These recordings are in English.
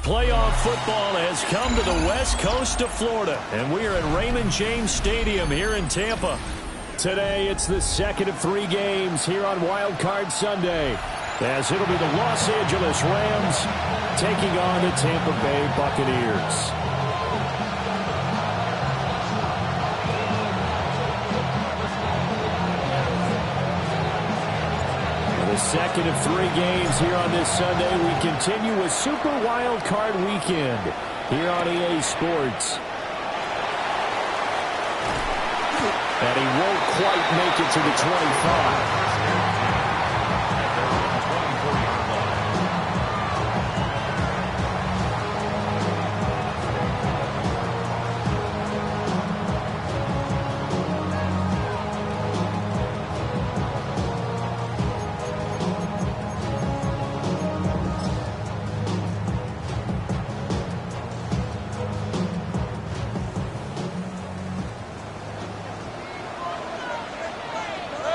Playoff football has come to the west coast of Florida, and we are at Raymond James Stadium here in Tampa. Today, it's the second of 3 games here on Wild Card Sunday, as it'll be the Los Angeles Rams taking on the Tampa Bay Buccaneers. The second of 3 games here on this Sunday. We continue with Super Wild Card Weekend here on EA Sports. And he won't quite make it to the 25.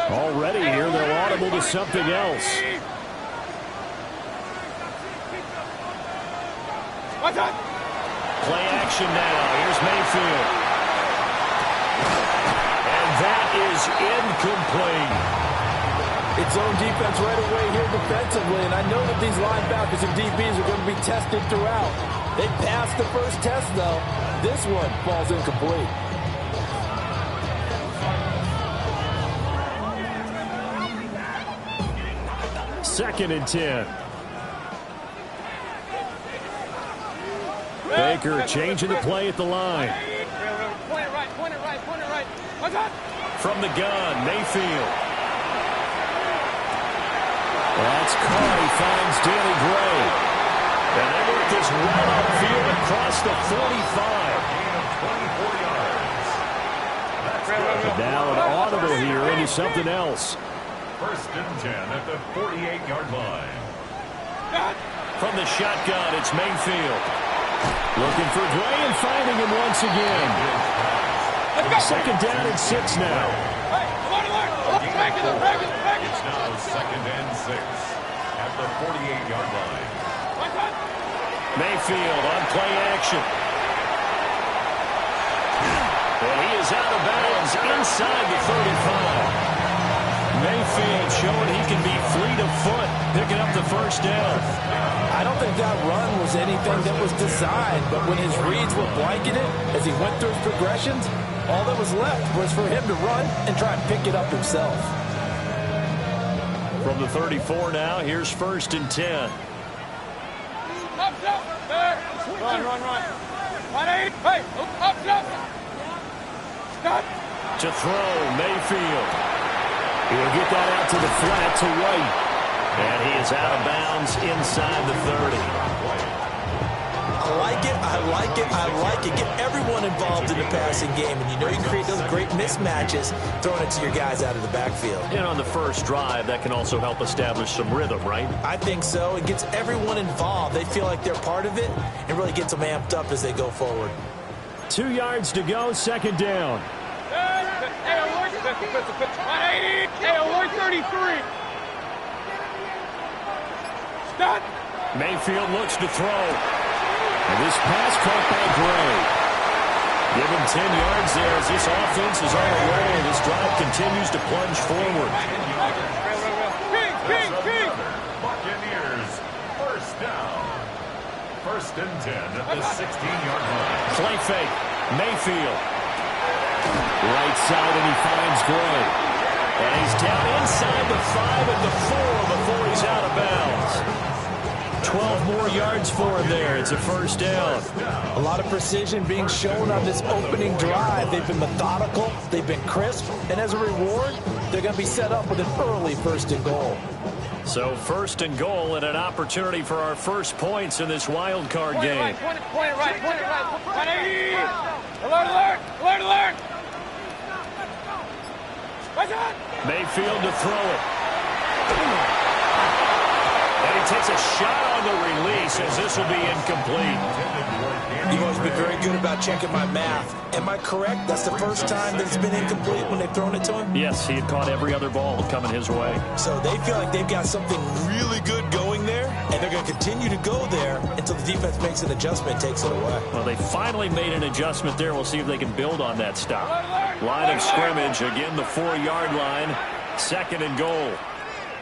Already here, they're audible to something else. Play action now. Here's Mayfield. And that is incomplete. It's zone defense right away here defensively, and I know that these linebackers and DBs are going to be tested throughout. They passed the first test, though. This one falls incomplete. Second and 10. Baker changing the play at the line. From the gun, Mayfield. That's caught. He finds Danny Gray. And they work this right upfield across the 45. And now an audible here into something else. First and 10 at the 48-yard line. From the shotgun, it's Mayfield. Looking for Gray and finding him once again. Second down and 6 now. It's now second and 6 at the 48-yard line. Mayfield on play action. And he is out of bounds inside the 35. Mayfield showing he can be fleet of foot, picking up the first down. I don't think that run was anything that was designed, but when his reads were blanketed as he went through his progressions, all that was left was for him to run and try and pick it up himself. From the 34 now, here's first and 10. Run. Hey, up. Stop. To throw, Mayfield. He'll get that out to the flat to White. And he is out of bounds inside the 30. I like it. Get everyone involved in the passing game. And you know you create those great mismatches throwing it to your guys out of the backfield. And on the first drive, that can also help establish some rhythm, right? I think so. It gets everyone involved. They feel like they're part of it and really gets them amped up as they go forward. 2 yards to go, second down. Hey, alert 33. Stop. Mayfield looks to throw. And this pass caught by Gray. Give him 10 yards there as this offense is on the roll. This drive continues to plunge forward. King. Buccaneers, first down. First and 10 at the 16-yard line. Play fake. Mayfield. Right side, and he finds Gray. And he's down inside the 5 at the 4 before he's out of bounds. 12 more yards for him there. It's a first down. A lot of precision being shown on this opening drive. They've been methodical. They've been crisp. And as a reward, they're going to be set up with an early first and goal. So first and goal and an opportunity for our first points in this wild card game. Point it right. 180. Alert. Mayfield to throw it. And he takes a shot on the release as this will be incomplete. You've always been very good about checking my math. Am I correct? That's the first time that it's been incomplete when they've thrown it to him? Yes, he had caught every other ball coming his way. So they feel like they've got something really good going there, and they're going to continue to go there until the defense makes an adjustment and takes it away. Well, they finally made an adjustment there. We'll see if they can build on that stop. Line of scrimmage, again the 4-yard line, 2nd and goal.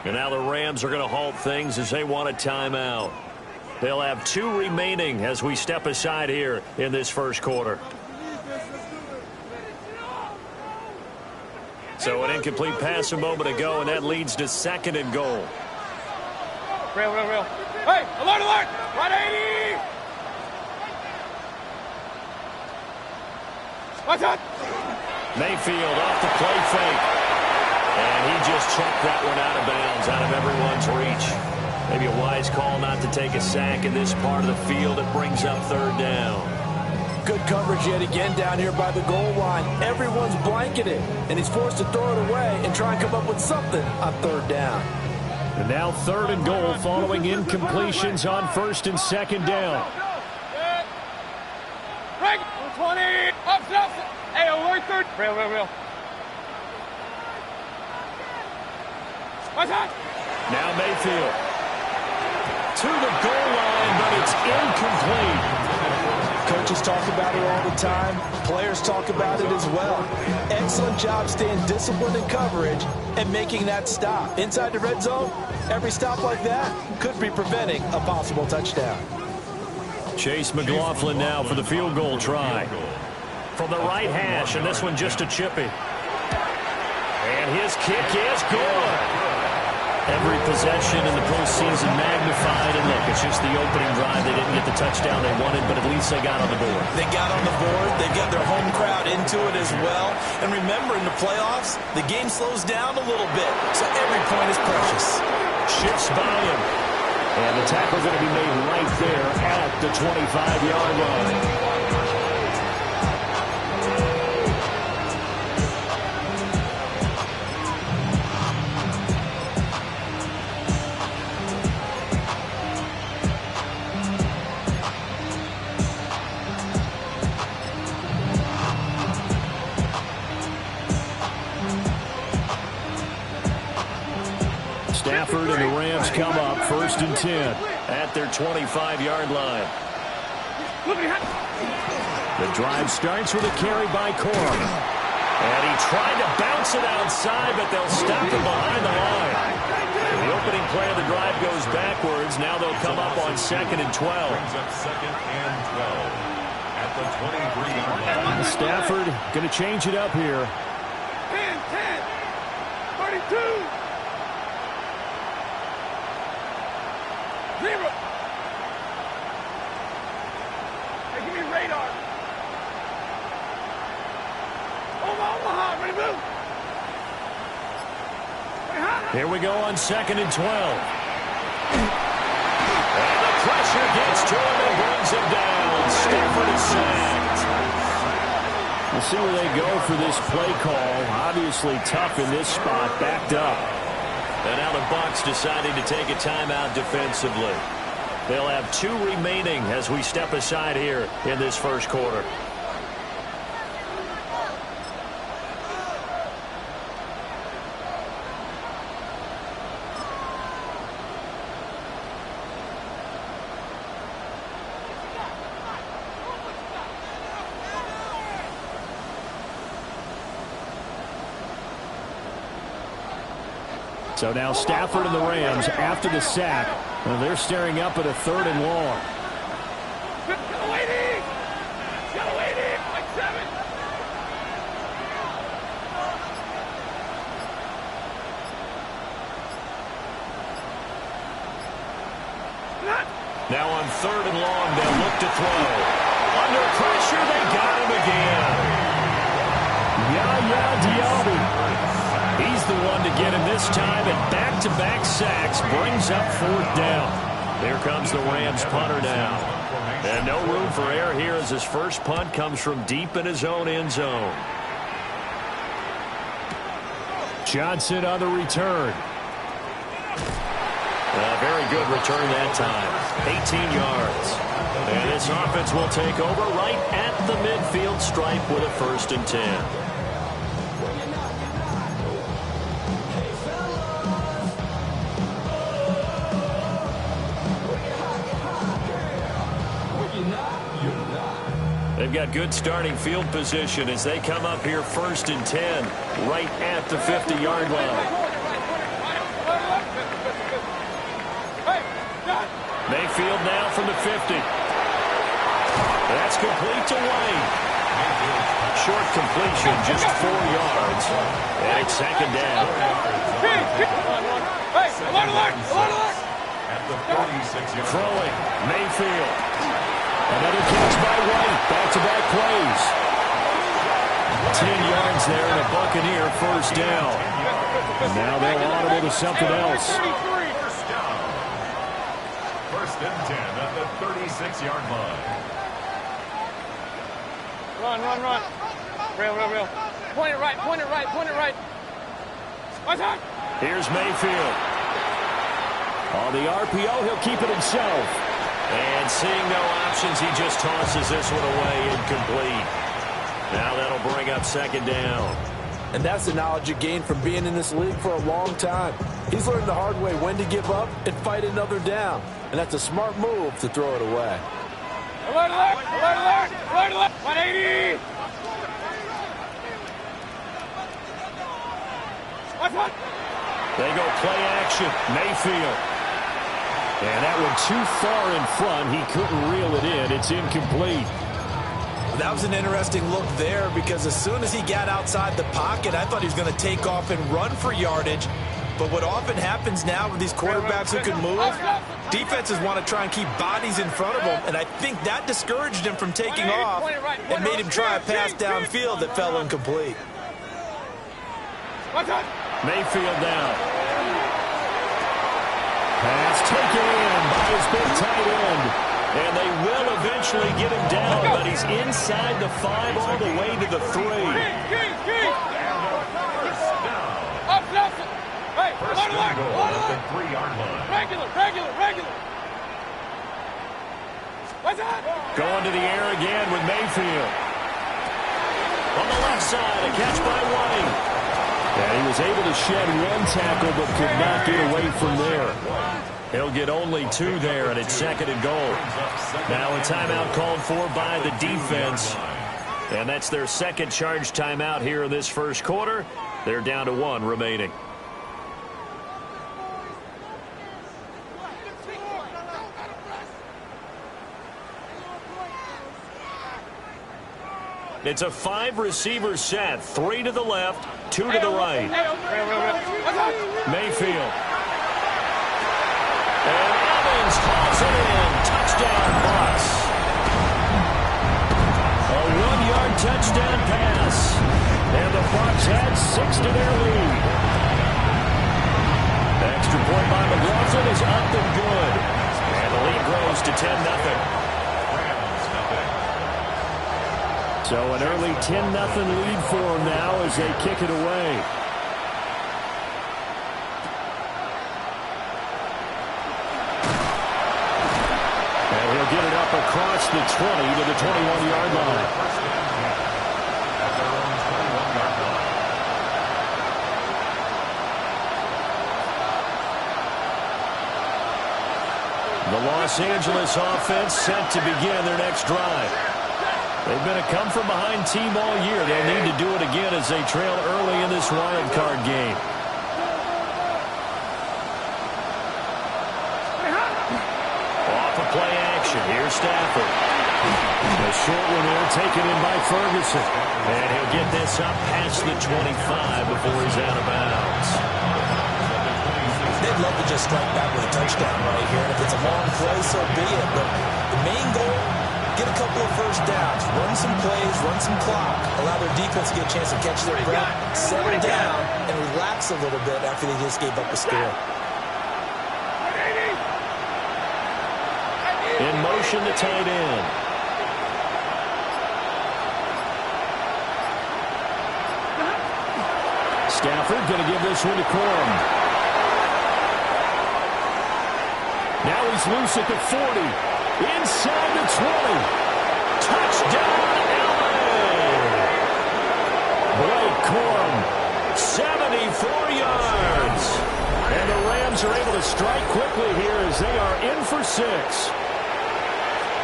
And now the Rams are going to halt things as they want a timeout. They'll have 2 remaining as we step aside here in this first quarter. So an incomplete pass a moment ago, and that leads to 2nd and goal. Real. Hey, alert! 180! Watch out! Mayfield off the play fake. And he just checked that one out of bounds, out of everyone's reach. Maybe a wise call not to take a sack in this part of the field. It brings up 3rd down. Good coverage yet again down here by the goal line. Everyone's blanketed, and he's forced to throw it away and try and come up with something on 3rd down. And now 3rd and goal following incompletions on 1st and 2nd down. Right, 20, up. Hey, alert 3rd. Real. Watch out! Now Mayfield to the goal line, but it's incomplete. Coaches talk about it all the time. Players talk about it as well. Excellent job staying disciplined in coverage and making that stop. Inside the red zone, every stop like that could be preventing a possible touchdown. Chase McLaughlin now for the field goal try. From the right hash, and this one just a chippy. And his kick is good. Every possession in the postseason magnified, and look, it's just the opening drive. They didn't get the touchdown they wanted, but at least they got on the board. They got on the board. They got their home crowd into it as well. And remember, in the playoffs, the game slows down a little bit, so every point is precious. Shifts by him. And the tackle going to be made right there at the 25-yard line. Stafford and the Rams come up 1st and 10 at their 25-yard line. The drive starts with a carry by Corum. And he tried to bounce it outside, but they'll stop him behind the line. The opening play of the drive goes backwards. Now they'll come up on 2nd and 12. Brings up 2nd and 12 at the 23-yard line. Stafford going to change it up here. 10, 32. 0. Hey, give me radar. Omaha, ready to move. Here we go on 2nd and 12. And the pressure gets to him and brings him down. Stafford is sacked. We'll see where they go for this play call. Obviously tough in this spot, backed up. And now the Bucs deciding to take a timeout defensively. They'll have 2 remaining as we step aside here in this first quarter. So now Stafford and the Rams, after the sack, they're staring up at a 3rd and long. Like 7. Now on 3rd and long, they'll look to throw. Under pressure, they got him again. Yaya Diaby. He's the one to get him this time, and back-to-back sacks brings up 4th down. Here comes the Rams punter now. And no room for error here as his first punt comes from deep in his own end zone. Johnson on the return. A very good return that time. 18 yards. And this offense will take over right at the midfield stripe with a 1st and 10. They've got good starting field position as they come up here 1st and 10 right at the 50-yard line. Mayfield now from the 50. That's complete to White. Short completion, just 4 yards. And it's 2nd down. Throwing, Mayfield. Another catch by White. Back-to-back plays. 10 yards there and a Buccaneer 1st down. And now they'll audible to something else. 1st and 10 at the 36-yard line. Run. Real. Point it right. What's that? Here's Mayfield. On the RPO, he'll keep it himself. And seeing no options, he just tosses this one away, incomplete. Now that'll bring up 2nd down. And that's the knowledge you gain from being in this league for a long time. He's learned the hard way when to give up and fight another down. And that's a smart move to throw it away. Alert! 180! What's that? They go play action. Mayfield. And that one too far in front. He couldn't reel it in. It's incomplete. That was an interesting look there because as soon as he got outside the pocket, I thought he was going to take off and run for yardage. But what often happens now with these quarterbacks who can move, defenses want to try and keep bodies in front of them, and I think that discouraged him from taking off and made him try a pass downfield that fell incomplete. Mayfield down. Pass taken in by his big tight end. And they will eventually get him down, but he's inside the 5 all the way to the 3. Hey, First and goal at the 3-yard line. Regular. What's that? Going to the air again with Mayfield. On the left side, a catch by White. And he was able to shed 1 tackle, but could not get away from there. He'll get only 2 there, and it's 2nd and goal. Now a timeout called for by the defense. And that's their 2nd charge timeout here in this 1st quarter. They're down to 1 remaining. It's a 5-receiver set. 3 to the left, 2 to the right. Mayfield. And Evans hauls it in. Touchdown Bucs. A 1-yard touchdown pass. And the Bucs add 6 to their lead. Extra point by McLaughlin is up and good. And the lead grows to 10-0. So an early 10-0 lead for them now as they kick it away. And he'll get it up across the 20 to the 21-yard line. The Los Angeles offense set to begin their next drive. They've been a come-from-behind team all year. They'll need to do it again as they trail early in this wild card game. Off of play action. Here's Stafford. A short one there taken in by Ferguson. And he'll get this up past the 25 before he's out of bounds. They'd love to just strike back with a touchdown right here. And if it's a long play, so be it. But the main goal, get a couple of first downs, run some plays, run some clock, allow their defense to get a chance to catch their breath, settle down, and relax a little bit after they just gave up a score. In motion, the tight end. Stafford going to give this one to Corum. Now he's loose at the 40. Inside the 20. Touchdown, LA! Blake Corum, 74 yards. And the Rams are able to strike quickly here as they are in for 6.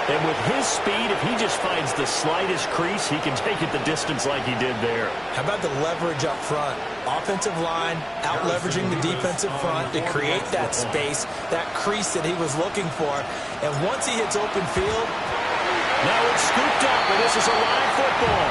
And with his speed, if he just finds the slightest crease, he can take it the distance like he did there. How about the leverage up front? Offensive line out-leveraging the defensive front to create that space, that crease that he was looking for. And once he hits open field... Now it's scooped up, and this is a live football.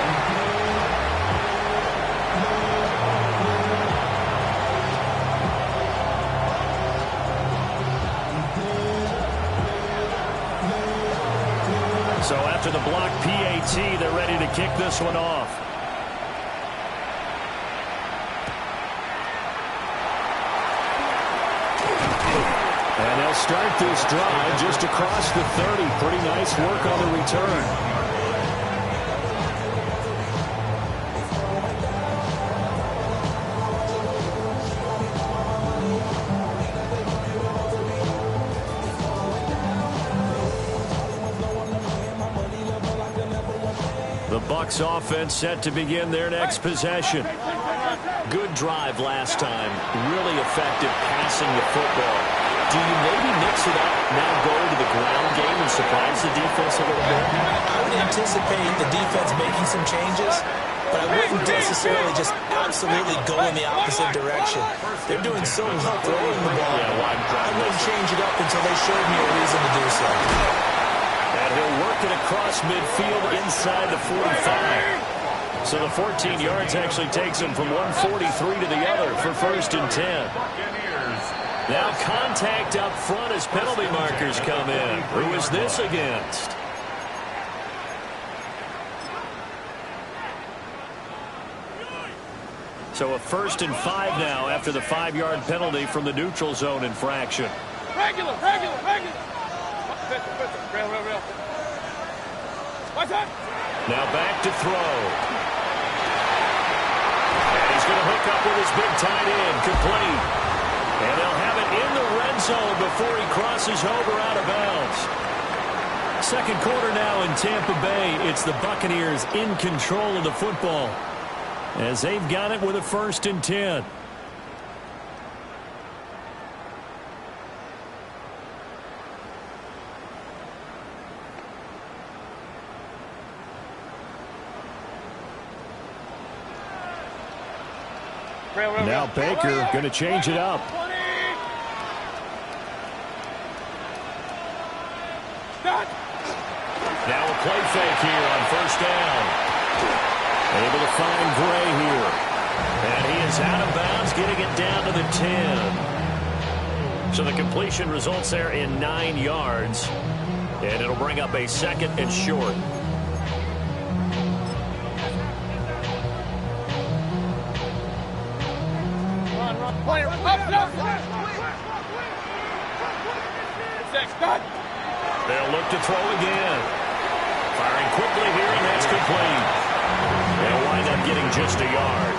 So after the block PAT, they're ready to kick this one off. And they'll start this drive just across the 30. Pretty nice work on the return. The Bucs offense set to begin their next possession. Good drive last time. Really effective passing the football. Do you maybe mix it up, now go to the ground game and surprise the defense a little bit? I would anticipate the defense making some changes, but I wouldn't necessarily just absolutely go in the opposite direction. They're doing so well throwing the ball. I wouldn't change it up until they showed me a reason to do so. And he'll work it across midfield inside the 45. So the 14 yards actually takes him from 143 to the other for 1st and 10. Now contact up front as penalty markers come in. Who is this against? So a 1st and 5 now after the 5-yard penalty from the neutral zone infraction. Regular. Real. What's up? Now back to throw. And he's going to hook up with his big tight end, complete. And they'll have it in the red zone before he crosses over out of bounds. Second quarter now in Tampa Bay. It's the Buccaneers in control of the football as they've got it with a 1st and 10. Now Baker going to change it up. Now a play fake here on 1st down. Able to find Gray here. And he is out of bounds, getting it down to the 10. So the completion results there in 9 yards. And it'll bring up a 2nd and short. They'll look to throw again. Firing quickly here, and that's complete. They'll wind up getting just a yard.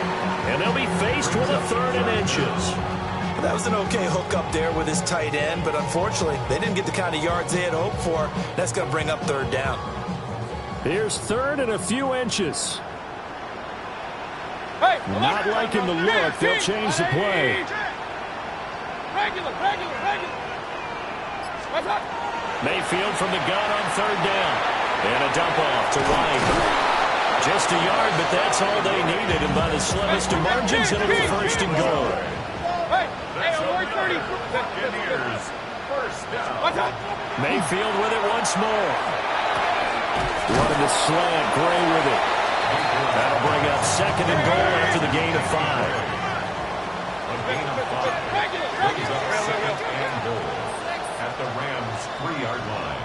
And they'll be faced with a 3rd and inches. That was an okay hook up there with his tight end, but unfortunately, they didn't get the kind of yards they had hoped for. That's going to bring up 3rd down. Here's 3rd and a few inches. Not liking the look. They'll change the play. Regular. Mayfield from the gun on 3rd down. And a dump off to White. Just a yard, but that's all they needed. And by the slimmest of margins, it'll be 1st and goal. Mayfield with it once more. Running the slant, Gray with it. That'll bring up 2nd and goal after the gain of 5. At the Rams' 3-yard line.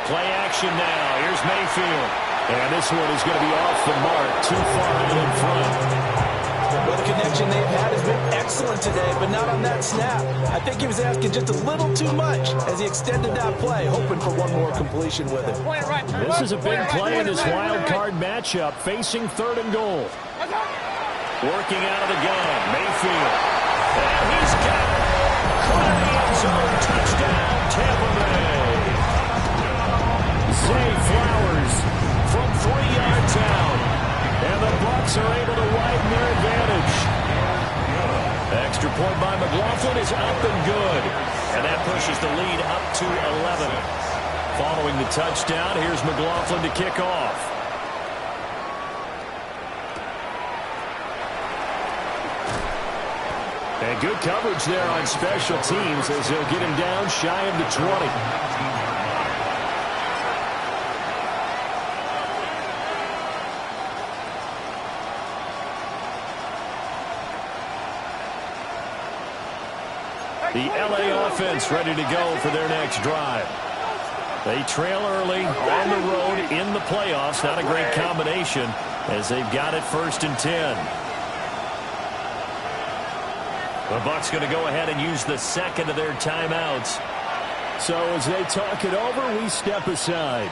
Play action now. Here's Mayfield. And this one is going to be off the mark. Too far out in front. Well, the connection they've had has been excellent today, but not on that snap. I think he was asking just a little too much as he extended that play, hoping for one more completion with it. This is a big play in this wild card matchup, facing 3rd and goal. Working out of the gun, Mayfield. And he's got it. Caught in the end zone, touchdown, Bucs are able to widen their advantage. Extra point by McLaughlin is up and good. And that pushes the lead up to 11. Following the touchdown, here's McLaughlin to kick off. And good coverage there on special teams as they'll get him down shy of the 20. The LA offense ready to go for their next drive. They trail early on the road in the playoffs. Not a great combination as they've got it 1st and 10. The Bucs going to go ahead and use the second of their timeouts. So as they talk it over, we step aside.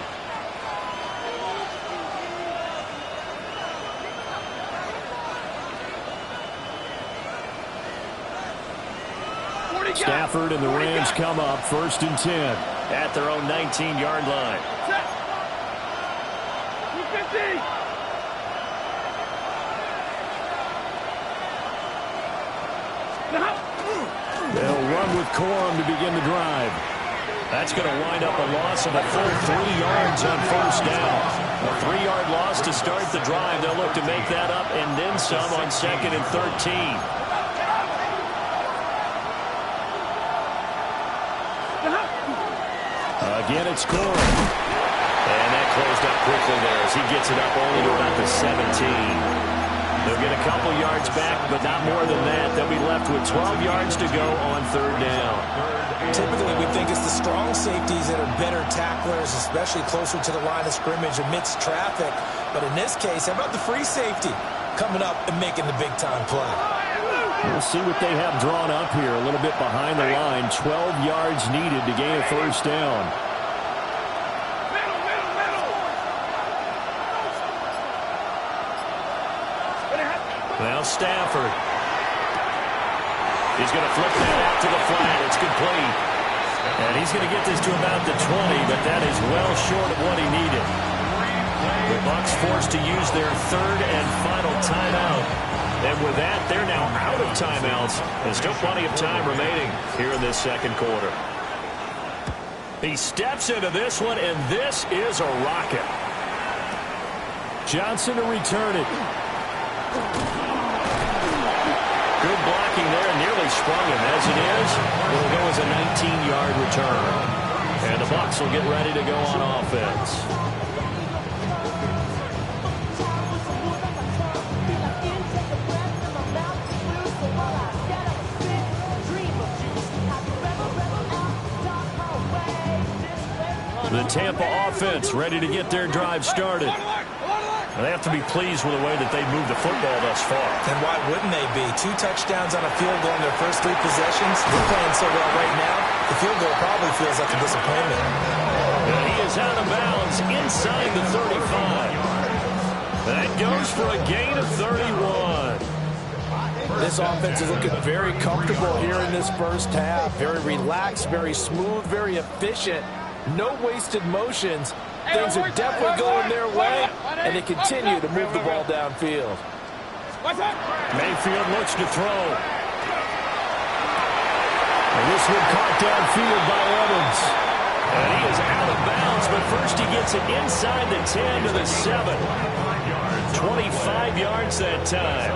Stafford and the Rams come up 1st and 10 at their own 19-yard line. They'll run with Corum to begin the drive. That's going to wind up a loss of a full 3 yards on 1st down. A 3-yard loss to start the drive. They'll look to make that up and then some on 2nd and 13. Again, it's Corum. And that closed up quickly there as he gets it up only to about the 17. They'll get a couple yards back, but not more than that. They'll be left with 12 yards to go on 3rd down. Typically, we think it's the strong safeties that are better tacklers, especially closer to the line of scrimmage amidst traffic. But in this case, how about the free safety coming up and making the big-time play? We'll see what they have drawn up here. A little bit behind the line. 12 yards needed to gain a 1st down. Now Stafford. He's going to flip that out to the flat. It's complete. And he's going to get this to about the 20, but that is well short of what he needed. The Bucs forced to use their 3rd and final timeout. And with that, they're now out of timeouts. There's still plenty of time remaining here in this 2nd quarter. He steps into this one, and this is a rocket. Johnson to return it. Good blocking there, nearly sprung him. As it is, it'll go as a 19-yard return. And the Bucs will get ready to go on offense. The Tampa offense ready to get their drive started. They have to be pleased with the way that they've moved the football thus far. And why wouldn't they be? 2 touchdowns on a field goal in their first 3 possessions. They're playing so well right now, the field goal probably feels like a disappointment. And he is out of bounds inside the 35. That goes for a gain of 31. This offense is looking very comfortable here in this first half. Very relaxed, very smooth, very efficient. No wasted motions. Things are definitely going their way, and they continue to move the ball downfield. Mayfield looks to throw. And this one caught downfield by Evans. And he is out of bounds, but first he gets it inside the 10 to the 7. 25 yards that time.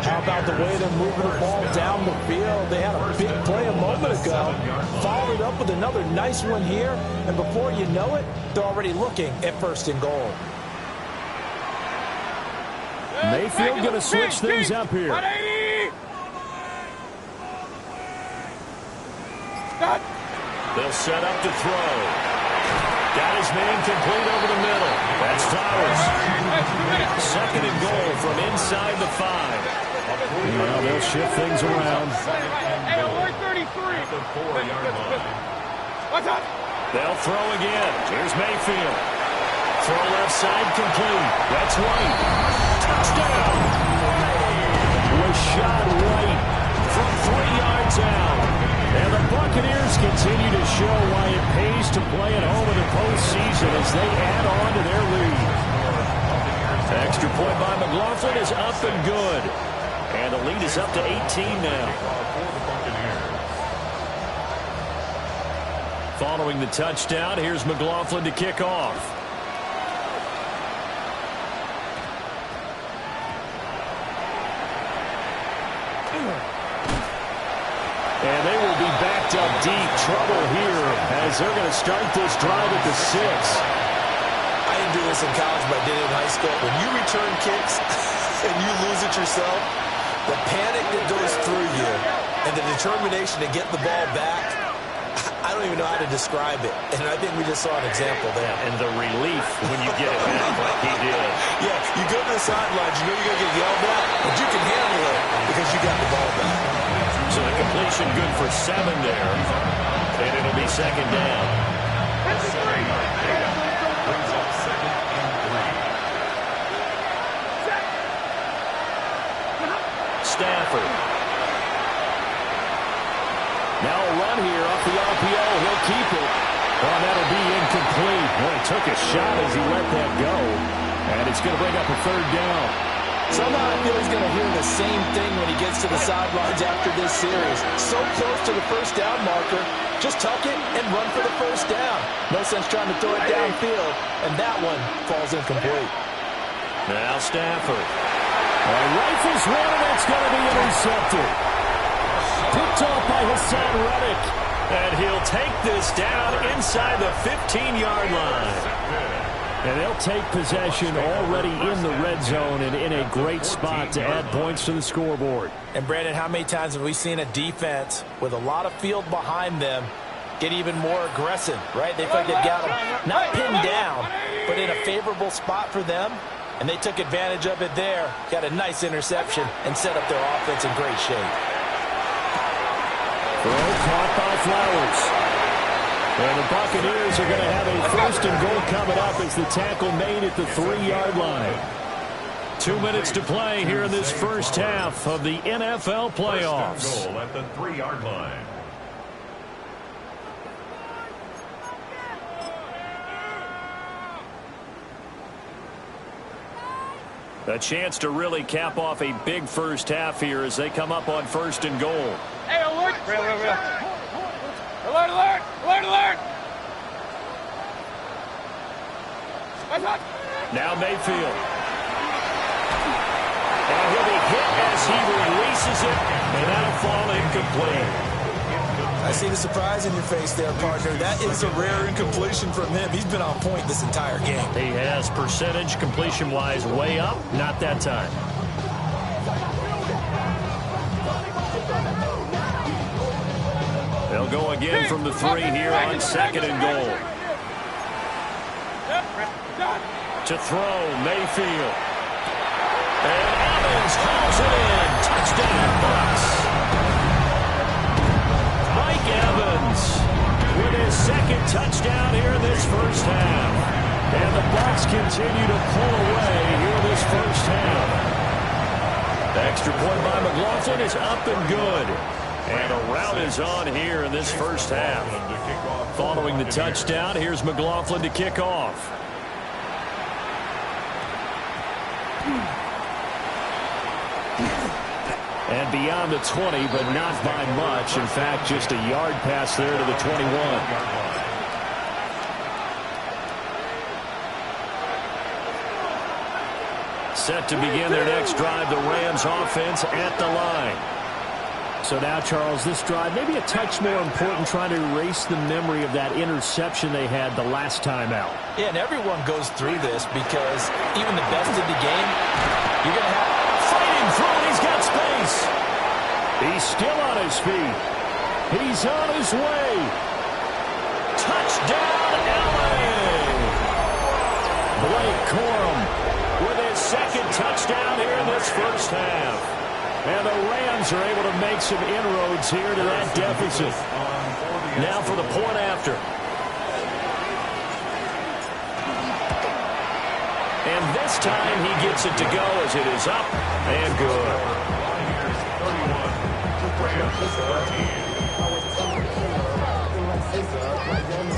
How about the way they're moving the ball down the field? They had a big play a moment ago. Followed it up with another nice one here. And before you know it, they're already looking at 1st and goal. Mayfield going to switch things up here. They'll set up to throw. Got his man complete over the middle. That's Flowers. 2nd and goal from inside the 5. Well, they'll shift things around. Hey, alert 33. What's up? They'll throw again. Here's Mayfield. Throw left side complete. That's White. Touchdown. Was shot right from 3 yards out. And the Buccaneers continue to show why it pays to play at home in the postseason as they add on to their lead. extra point by McLaughlin is up and good. And the lead is up to 18 now. Following the touchdown, here's McLaughlin to kick off. And they will be backed up deep. Trouble here as they're going to start this drive at the 6. I didn't do this in college, but I did it in high school. When you return kicks and you lose it yourself, the panic that goes through you and the determination to get the ball back, I don't even know how to describe it. And I think we just saw an example there. And the relief when you get it back like he did. Yeah, you go to the sidelines, you know you're going to get yelled at, but you can handle it because you got the ball back. So the completion good for 7 there. And it'll be second down. Brings up 2nd and 3. Stafford. Now a run here off the RPO. He'll keep it. Oh, that'll be incomplete. Well, he took a shot as he let that go. And it's going to bring up a 3rd down. Somehow I feel he's going to hear the same thing when he gets to the sidelines after this series. So close to the first down marker. Just tuck it and run for the first down. No sense trying to throw it downfield. And that one falls incomplete. Now Stafford. And rifles one, and it's going to be intercepted. Picked off by Hassan Reddick. And he'll take this down inside the 15-yard line. And they'll take possession already in the red zone and in a great spot to add points to the scoreboard. And, Brandon, how many times have we seen a defense with a lot of field behind them get even more aggressive, right? They feel like they've got them not pinned down, but in a favorable spot for them. And they took advantage of it there, got a nice interception, and set up their offense in great shape. Throw caught by Flowers. And the Buccaneers are going to have a 1st and goal coming up as the tackle made at the 3-yard line. 2 minutes to play here in this first half of the NFL playoffs. 1st and goal at the 3-yard line. A chance to really cap off a big first half here as they come up on 1st and goal. Hey, alert! Alert, alert! Alert, alert! Now Mayfield. And he'll be hit as he releases it, and that'll fall incomplete. I see the surprise in your face there, partner. That is a rare incompletion from him. He's been on point this entire game. He has percentage completion-wise way up. Not that time. They'll go again from the 3 here on 2nd and goal. To throw, Mayfield. And Evans hauls it in. Touchdown, Bucs. Mike Evans with his 2nd touchdown here in this first half. And the Bucs continue to pull away here in this first half. The extra point by McLaughlin is up and good. And a rout is on here in this first half. Following the touchdown, here's McLaughlin to kick off. And beyond the 20, but not by much. In fact, just a yard pass there to the 21. Set to begin their next drive, the Rams offense at the line. So now, Charles, this drive maybe a touch more important, trying to erase the memory of that interception they had the last time out. Yeah, and everyone goes through this because even the best of the game, you're going to have fighting through it. He's got space. He's still on his feet. He's on his way. Touchdown, LA. Blake Corum with his 2nd touchdown here in this first half. And the Rams are able to make some inroads here to that deficit. Now for the point after. And this time he gets it to go as it is up and good.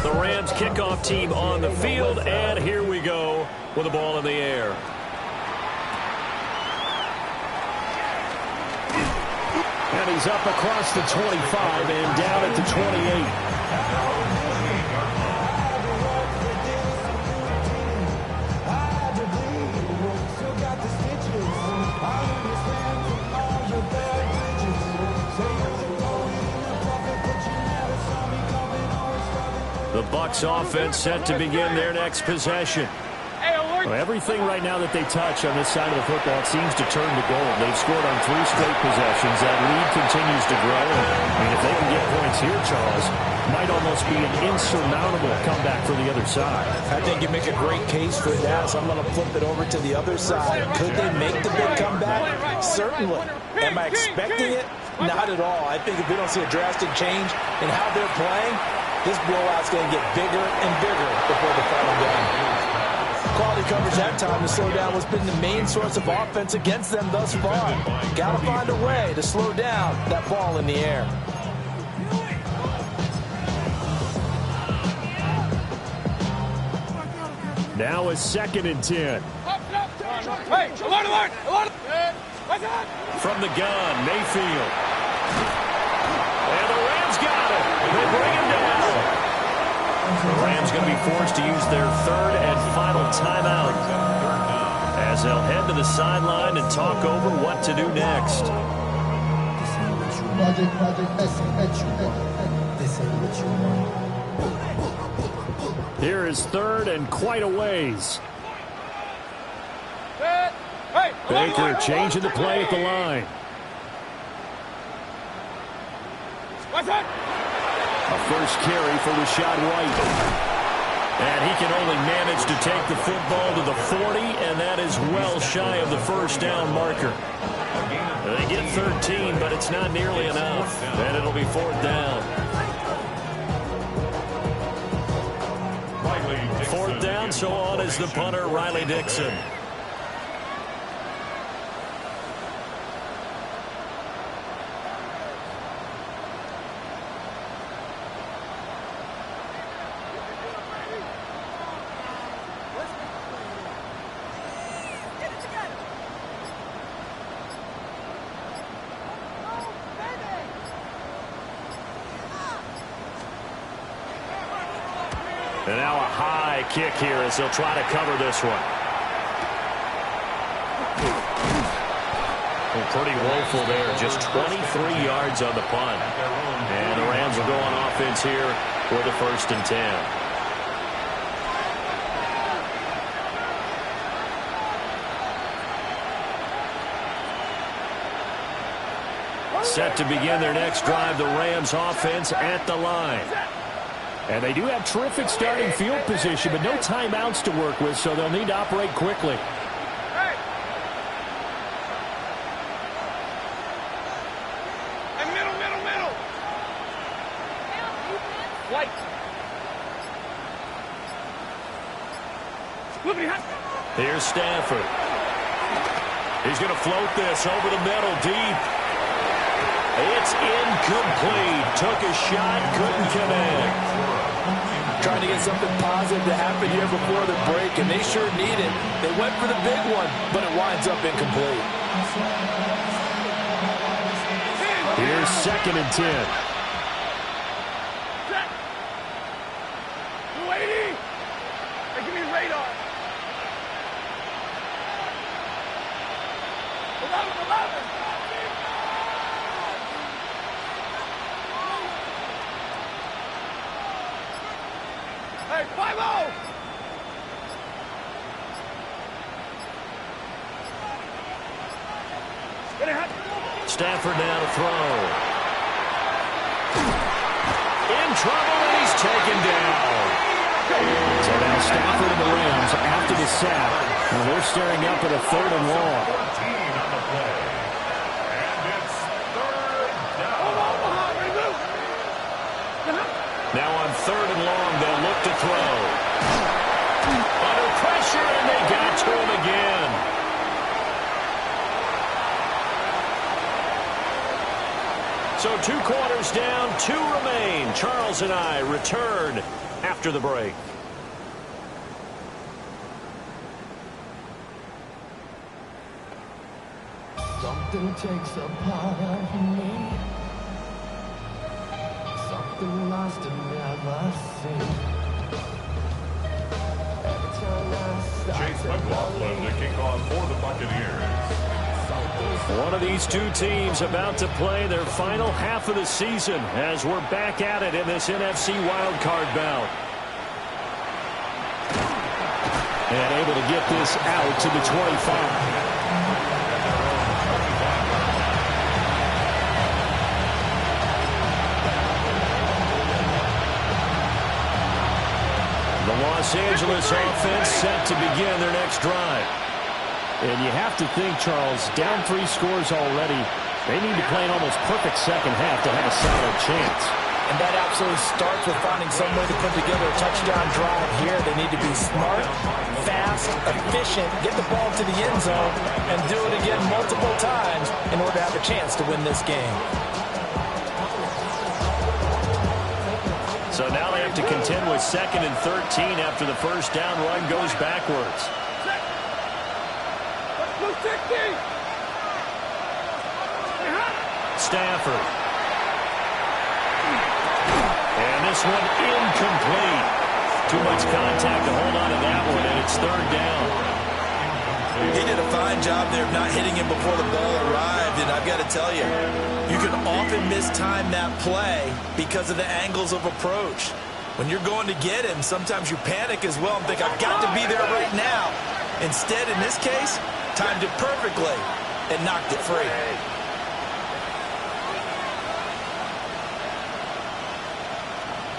The Rams kickoff team on the field, and here we go with the ball in the air. And he's up across the 25 and down at the 28. The Bucs offense set to begin their next possession. Well, everything right now that they touch on this side of the football seems to turn to gold. They've scored on 3 straight possessions. That lead continues to grow. I mean, if they can get points here, Charles, might almost be an insurmountable comeback for the other side. I think you make a great case for that, so I'm going to flip it over to the other side. Could they make the big comeback? Certainly. Am I expecting it? Not at all. I think if we don't see a drastic change in how they're playing, this blowout's going to get bigger and bigger before the final game. Quality coverage that time to slow down what's been the main source of offense against them thus far. Got to find a way to slow down that ball in the air. Now is 2nd and 10. Hey, alert! From the gun, Mayfield. And the Rams got it. They bring him down. The Rams going to be forced to use their 3rd and final timeout as they'll head to the sideline and talk over what to do next. Here is 3rd and quite a ways. Baker changing the play at the line. A first carry for Rashad White. And he can only manage to take the football to the 40, and that is well shy of the first down marker. They get 13, but it's not nearly enough. And it'll be 4th down. 4th down, so on is the punter, Riley Dixon. And now a high kick here as they'll try to cover this one. Well, pretty woeful there. Just 23 yards on the punt. And the Rams will go on offense here for the 1st and 10. Set to begin their next drive, the Rams offense at the line. And they do have terrific starting field position, but no timeouts to work with, so they'll need to operate quickly. Hey, middle. White. Here's Stafford. He's going to float this over the middle, deep. It's incomplete. Took a shot, couldn't connect. Trying to get something positive to happen here before the break, and they sure need it. They went for the big one, but it winds up incomplete. Here's 2nd and 10. Hey, give me radar. 11. Hey, 5-0. Stafford now to throw. In trouble, and he's taken down. So now Stafford and the Rams after the sack. And they're staring up at a 3rd and long. Now on 3rd and long, they'll look to throw. Under pressure, and they got to him again. So 2 quarters down, 2 remain. Charles and I return after the break. Something takes a part of me. Something lost and never seen. Chase McLaughlin to kick off for the Buccaneers. One of these two teams about to play their final half of the season as we're back at it in this NFC wildcard bout. And able to get this out to the 25. The Los Angeles offense set to begin their next drive. And you have to think, Charles, down 3 scores already. They need to play an almost perfect second half to have a solid chance. And that absolutely starts with finding some way to put together a touchdown drive here. They need to be smart, fast, efficient, get the ball to the end zone, and do it again multiple times in order to have a chance to win this game. So now they have to contend with 2nd and 13 after the first down run goes backwards. Stafford. And this one incomplete. Too much contact to hold on to that one, and it's 3rd down. He did a fine job there of not hitting him before the ball arrived, and I've got to tell you, you can often mistime that play because of the angles of approach. When you're going to get him, sometimes you panic as well and think, I've got to be there right now. Instead, in this case, timed it perfectly and knocked it free.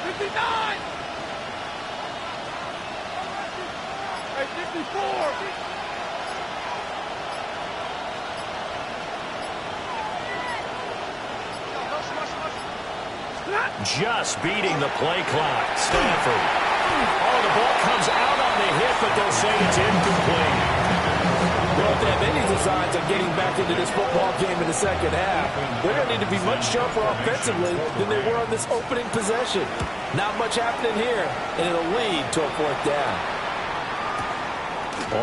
59! Hey, 54! Just beating the play clock. Stafford. Oh, the ball comes out on the hit, but they'll say it's incomplete. Well, if they have any designs of getting back into this football game in the second half, they're going to need to be much sharper offensively than they were on this opening possession. Not much happening here, and it'll lead to a 4th down.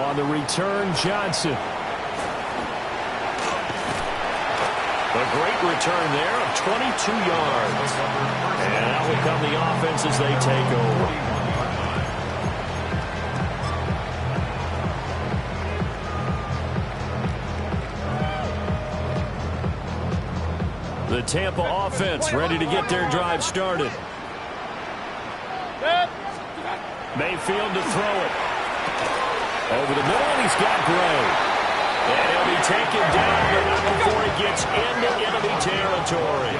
On the return, Johnson. A great return there of 22 yards. And out will come the offense as they take over. The Tampa offense ready to get their drive started. Mayfield to throw it. Over the middle, and he's got Gray. And he'll be taken down, but not before he gets into enemy territory.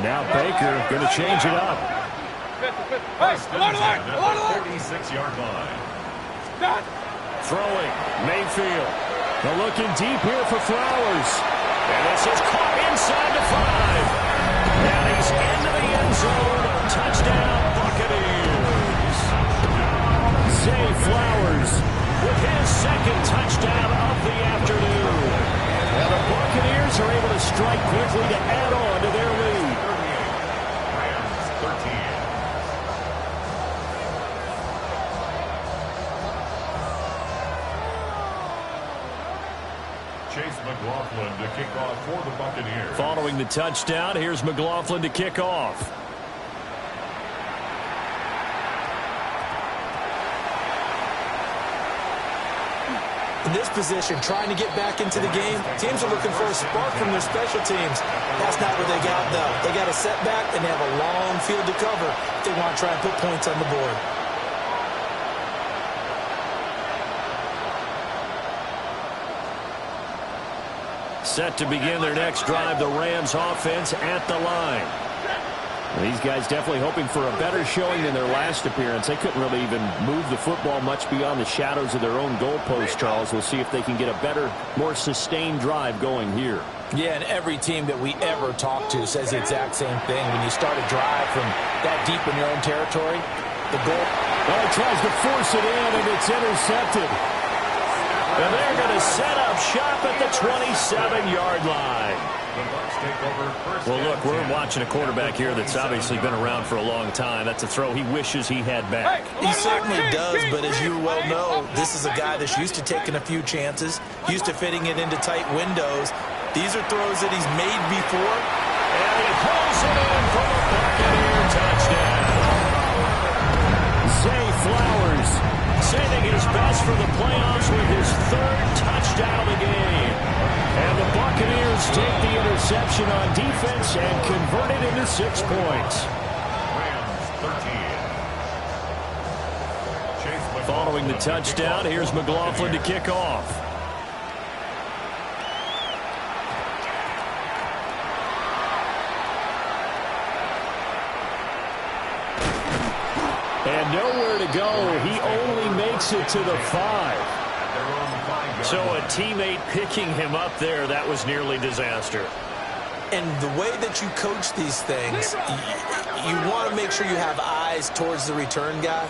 Now Baker going to change it up. Hey, along the line! Along the line! 36-yard line. Throwing, Mayfield. They're looking deep here for Flowers. And this is caught inside the 5. And he's into the end zone. Touchdown, Buccaneers. Zay Flowers with his 2nd touchdown of the afternoon. And the Buccaneers are able to strike quickly to add on to their lead. 38. Rams 13. Chase McLaughlin to kick off for the Buccaneers. Following the touchdown, here's McLaughlin to kick off. In this position, trying to get back into the game, teams are looking for a spark from their special teams. That's not what they got, though. They got a setback, and they have a long field to cover if they want to try and put points on the board. Set to begin their next drive, the Rams offense at the line. These guys definitely hoping for a better showing than their last appearance. They couldn't really even move the football much beyond the shadows of their own goalpost, Charles. We'll see if they can get a better, more sustained drive going here. Yeah, and every team that we ever talk to says the exact same thing. When you start a drive from that deep in your own territory, the goal... Well, he tries to force it in, and it's intercepted. And they're going to set up shop at the 27-yard line. Well, look, we're watching a quarterback here that's obviously been around for a long time. That's a throw he wishes he had back. He certainly does, but as you well know, this is a guy that's used to taking a few chances, used to fitting it into tight windows. These are throws that he's made before. And he pulls it in for a Buccaneer touchdown. Zay Flowers saving his best for the playoffs with his third touchdown of the game. And the Buccaneers take the interception on defense and convert it into 6 points. Following the touchdown, here's McLaughlin to kick off. And nowhere to go. He only makes it to the 5. So a teammate picking him up there, that was nearly disaster. And the way that you coach these things, you want to make sure you have eyes towards the return guy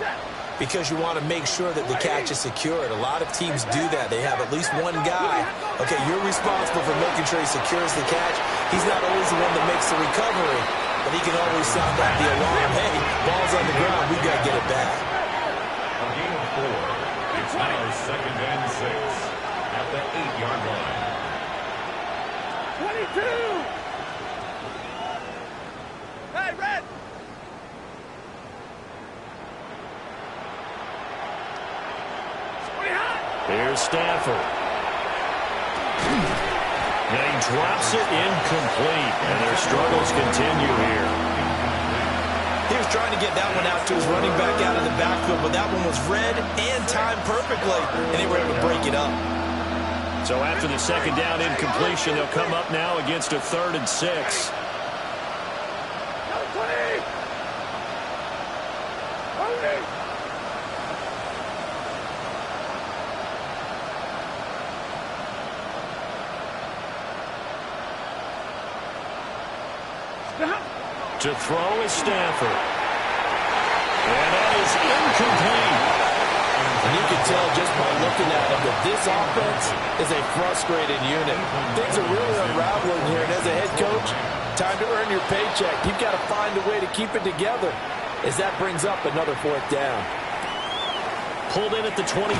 because you want to make sure that the catch is secured. A lot of teams do that. They have at least one guy. Okay, you're responsible for making sure he secures the catch. He's not always the one that makes the recovery, but he can always sound out the alarm. Hey, ball's on the ground. We got to get it back. A game of 4. It's now 2nd and 6 at the 8-yard line. 22! Hey, Red! Here's Stafford. Now he drops it incomplete, and their struggles continue here. He was trying to get that one out to his running back out of the backfield, but that one was read and timed perfectly, and they were able to break it up. So after the second down incompletion, they'll come up now against a 3rd and 6. To throw is Stafford. And that is incomplete. And you can tell just by looking at him that this offense is a frustrated unit. Things are really unraveling here, and as a head coach, time to earn your paycheck. You've got to find a way to keep it together as that brings up another 4th down. Pulled in at the 24.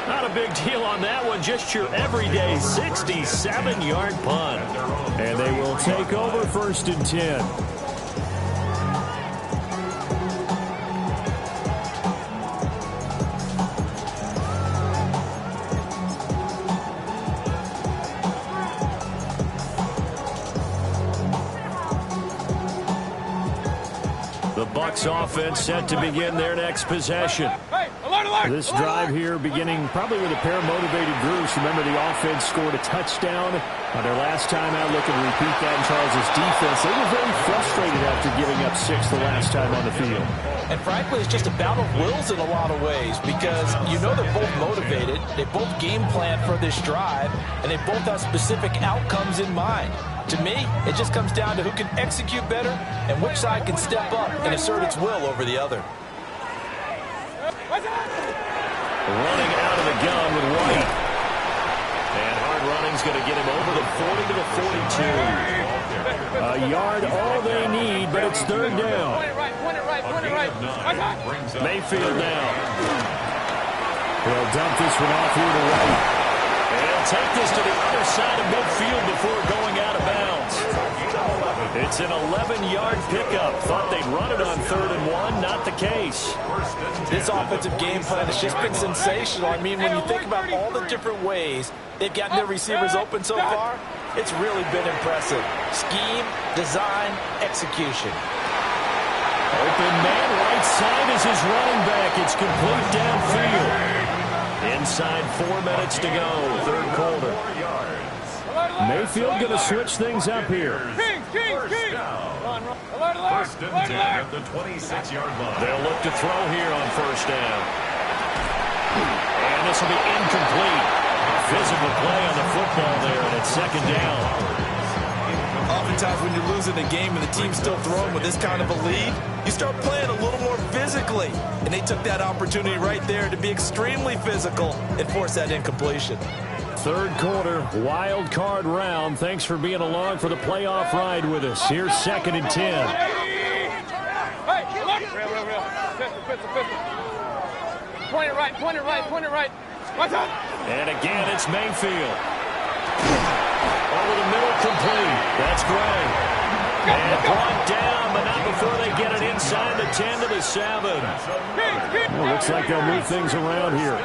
Not a big deal on that one, just your everyday 67-yard punt. And they will take over 1st and 10. The Bucs offense set to begin their next possession. This drive here beginning probably with a pair of motivated groups. Remember, the offense scored a touchdown on their last time out. Looking to repeat that in Charles' defense. They were very frustrated after giving up 6 the last time on the field. And frankly, it's just a battle of wills in a lot of ways because you know they're both motivated. They both game plan for this drive, and they both have specific outcomes in mind. To me, it just comes down to who can execute better and which side can step up and assert its will over the other. Running out of the gun with White. And hard running's going to get him over the 40 to the 42. A yard all they need, but it's 3rd down. Mayfield now. They'll dump this one off here to White. And he'll take this to the other side of midfield before going out of bounds. It's an 11-yard pickup. Thought they'd run it on 3rd and 1. Not the case. This offensive game plan has just been sensational. I mean, when you think about all the different ways they've gotten their receivers open so far, it's really been impressive. Scheme, design, execution. Open man right side is his running back. It's complete downfield. Inside 4 minutes to go, 3rd quarter. Mayfield going to switch things up here. First and 10 at the 26-yard line. They'll look to throw here on 1st down. And this will be incomplete. Physical play on the football there, and it's 2nd down. Oftentimes when you're losing a game and the team's still throwing with this kind of a lead, you start playing a little more physically. And they took that opportunity right there to be extremely physical and force that incompletion. Third quarter, wild card round. Thanks for being along for the playoff ride with us. Here's 2nd and 10. Hey, look! Real. Pistol. Point it right. Watch out! And again, it's Mayfield. Over the middle, complete. That's Gray. And brought down, but not before they get it inside the 10 to the 7. Well, looks like they'll move things around here.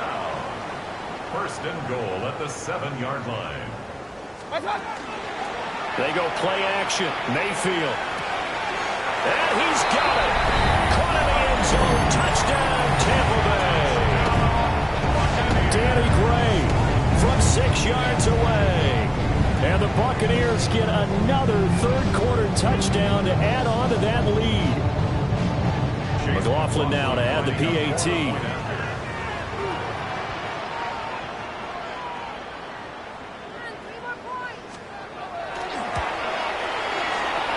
First and goal at the 7-yard line. They go play action. Mayfield. And he's got it. Caught in the end zone. Touchdown, Tampa Bay. Danny Gray from 6 yards away. And the Buccaneers get another third-quarter touchdown to add on to that lead. McLaughlin now to add the PAT.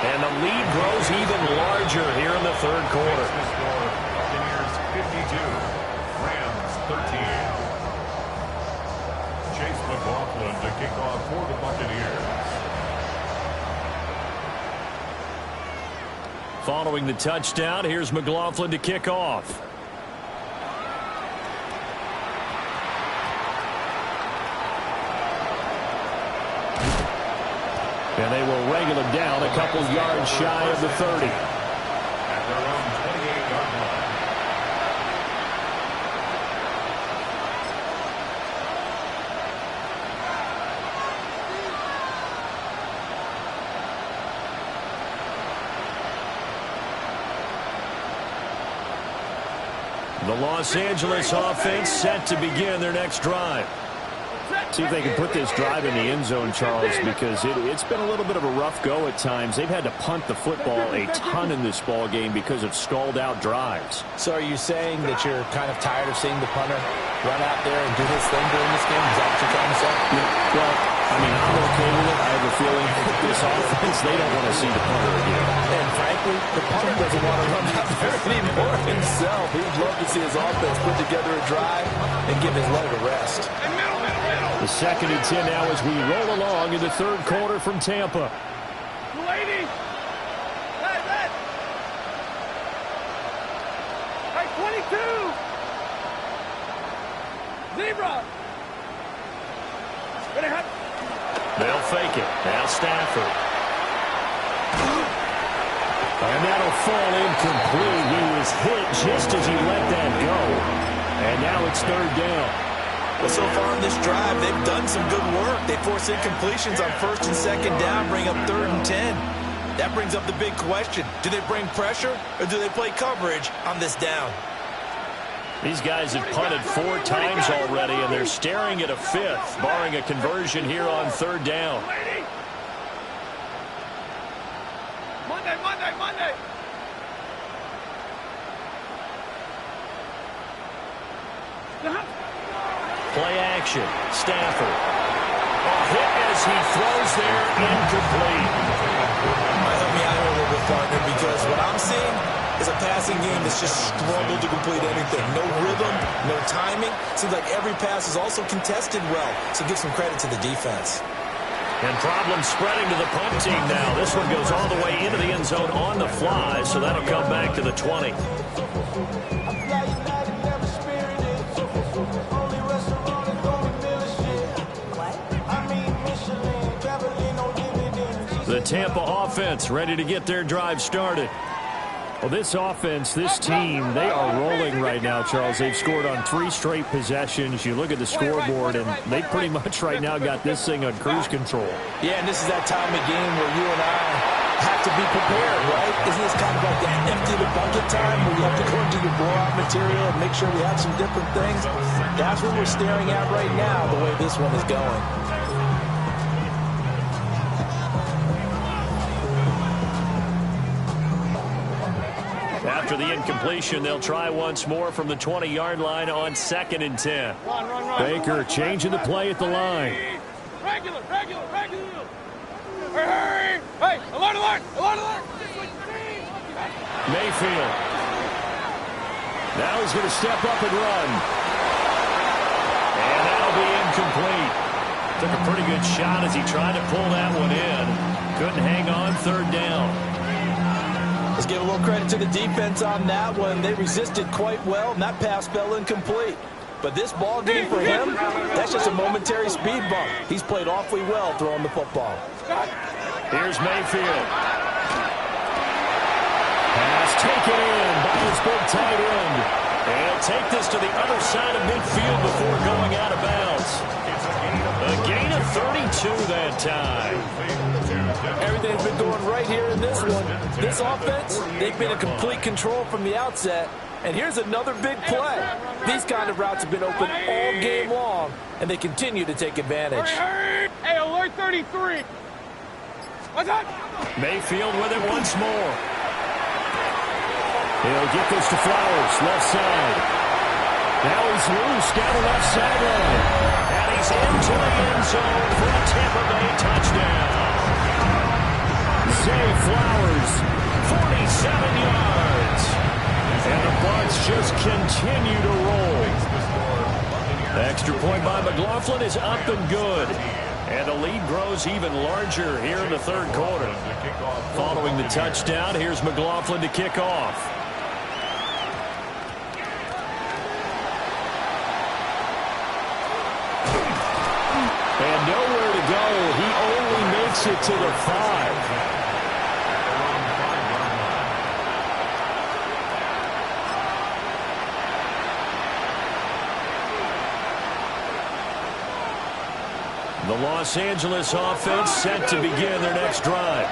And the lead grows even larger here in the third quarter. Buccaneers 52, Rams 13. Chase McLaughlin to kick off for the Buccaneers. Following the touchdown, here's McLaughlin to kick off. And they will wrangle him down a couple yards shy of the 30. At their own 28-yard line. The Los Angeles offense set to begin their next drive. See if they can put this drive in the end zone, Charles, because it's been a little bit of a rough go at times. They've had to punt the football a ton in this ball game because of stalled-out drives. So are you saying that you're kind of tired of seeing the punter run out there and do his thing during this game? Is that what you're trying to say? Yeah, well, I mean, I'm okay with it. I have a feeling that this offense, they don't want to see the punter again. And frankly, the punter doesn't want to run out there anymore himself. He'd love to see his offense put together a drive and give his leg a rest. The 2nd and 10 now as we roll along in the third quarter from Tampa. Lady! Hey, 22! Zebra! They'll fake it. Now Stafford. And that'll fall incomplete. He was hit just as he let that go. And now it's third down. Well, so far in this drive, they've done some good work. They force incompletions on 1st and 2nd down, bring up 3rd and 10. That brings up the big question. Do they bring pressure or do they play coverage on this down? These guys have punted 4 times already, and they're staring at a 5th, barring a conversion here on 3rd down. Monday! Play action. Stafford. A hit as he throws there, incomplete. Help me out here a little bit, partner, because what I'm seeing is a passing game that's just struggled to complete anything. No rhythm, no timing. Seems like every pass is also contested well, so give some credit to the defense. And problems spreading to the punt team now. This one goes all the way into the end zone on the fly, so that'll come back to the 20. The Tampa offense ready to get their drive started. Well, this offense, this team, they are rolling right now, Charles. They've scored on 3 straight possessions. You look at the scoreboard, and they pretty much right now got this thing on cruise control. Yeah, and this is that time of game where you and I have to be prepared, right? Isn't this kind of like that empty the bucket time where you have to go into your blowout material and make sure we have some different things? That's what we're staring at right now, the way this one is going. After the incompletion, they'll try once more from the 20-yard line on 2nd and 10. Run. Baker changing the play at the line. Regular. Hey, alert. Mayfield. Now he's going to step up and run. And that'll be incomplete. Took a pretty good shot as he tried to pull that one in. Couldn't hang on third down. Let's give a little credit to the defense on that one. They resisted quite well, and that pass fell incomplete. But this ball game for him, that's just a momentary speed bump. He's played awfully well throwing the football. Here's Mayfield. Pass taken in by his big tight end. And he'll take this to the other side of midfield before going out of bounds. A gain of 32 that time. Everything's been going right here in this one. This offense, they've been in complete control from the outset. And here's another big play. These kind of routes have been open all game long, and they continue to take advantage. Hey, alert 33. What's up? Mayfield with it once more. He'll get this to Flowers, left side. Now he's loose down the left sideline. And he's into the end zone for a Tampa Bay touchdown. Zay Flowers, 47 yards. And the Bucs just continue to roll. The extra point by McLaughlin is up and good. And the lead grows even larger here in the third quarter. Following the touchdown, here's McLaughlin to kick off. And nowhere to go. He only makes it to the 5. The Los Angeles offense set to begin their next drive.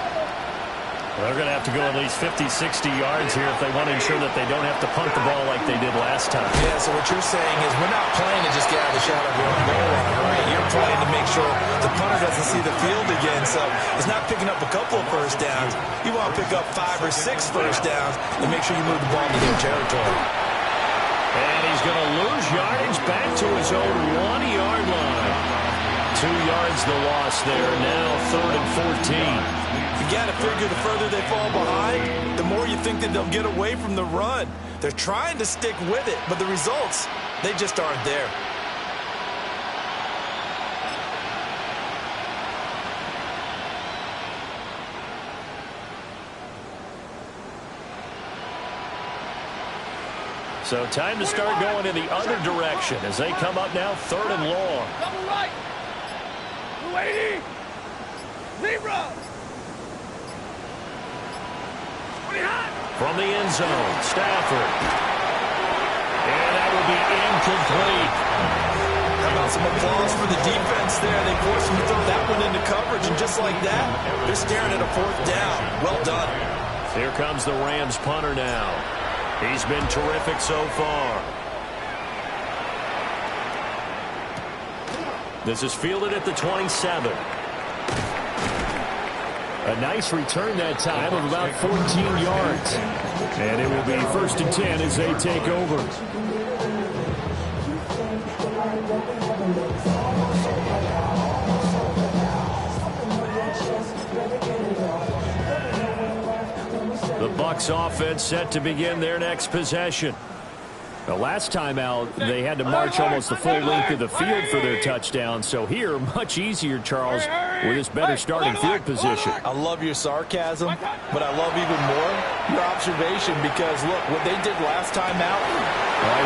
They're going to have to go at least 50, 60 yards here if they want to ensure that they don't have to punt the ball like they did last time. Yeah, so what you're saying is we're not playing to just get out of the shot of your own goal line, right? You're playing to make sure the punter doesn't see the field again. So it's not picking up a couple of first downs. You want to pick up 5 or 6 first downs and make sure you move the ball into their territory. And he's going to lose yardage back to his own 1-yard line. 2 yards the loss there. Now 3rd and 14. You got to figure the further they fall behind, the more you think that they'll get away from the run. They're trying to stick with it, but the results, they just aren't there. So time to start going in the other direction as they come up now 3rd and long. Double right. 280. Zebra. From the end zone, Stafford. And that will be incomplete. How about some applause for the defense there? They forced him to throw that one into coverage, and just like that, they're staring at a 4th down. Well done. Here comes the Rams punter now. He's been terrific so far. This is fielded at the 27. A nice return that time of about 14 yards. And it will be 1st and 10 as they take over. The Bucs offense set to begin their next possession. The last time out, they had to march almost the full length of the field for their touchdown. So here, much easier, Charles, with this better starting field position. I love your sarcasm, but I love even more your observation because, look, what they did last time out.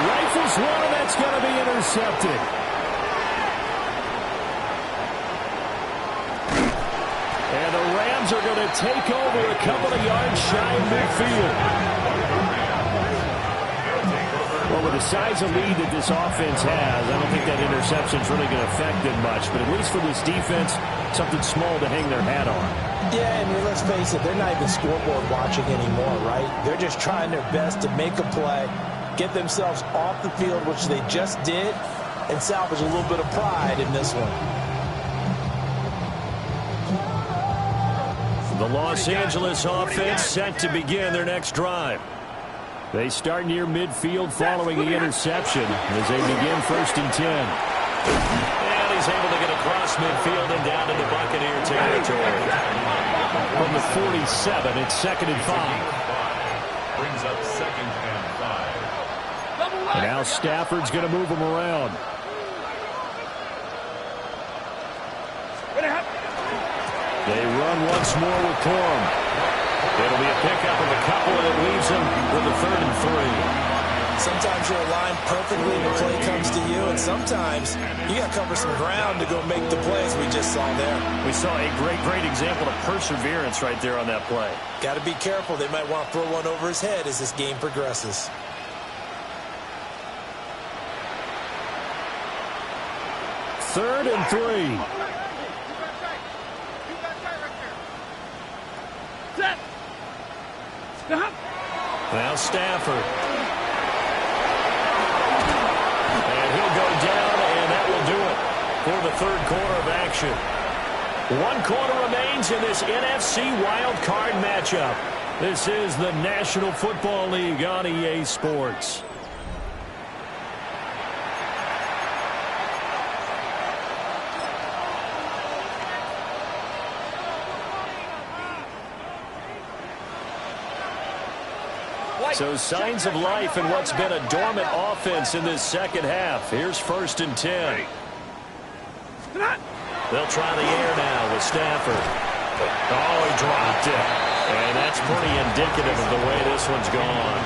Rifles one, and that's going to be intercepted. And the Rams are going to take over a couple of yards shy of midfield. Well, with the size of lead that this offense has, I don't think that interception is really going to affect them much. But at least for this defense, something small to hang their hat on. Yeah, I mean, let's face it, they're not even scoreboard watching anymore, right? They're just trying their best to make a play, get themselves off the field, which they just did, and salvage a little bit of pride in this one. The Los Angeles offense set to begin their next drive. They start near midfield following the interception as they begin 1st and 10. And he's able to get across midfield and down into Buccaneer territory. From the 47, it's 2nd and 5. Brings up 2nd and 5. And now Stafford's going to move him around. They run once more with Corum. It'll be a pickup of a couple, and it leaves him with a 3rd and 3. Sometimes you're aligned perfectly and the play comes to you, and sometimes you got to cover some ground to go make the plays we just saw there. We saw a great example of perseverance right there on that play. Got to be careful. They might want to throw one over his head as this game progresses. Third and 3. Now Stafford. And he'll go down, and that will do it for the 3rd quarter of action. 1 quarter remains in this NFC Wild Card matchup. This is the National Football League on EA Sports. So signs of life in what's been a dormant offense in this second half. Here's 1st and 10. They'll try the air now with Stafford. Oh, he dropped it. And that's pretty indicative of the way this one's gone.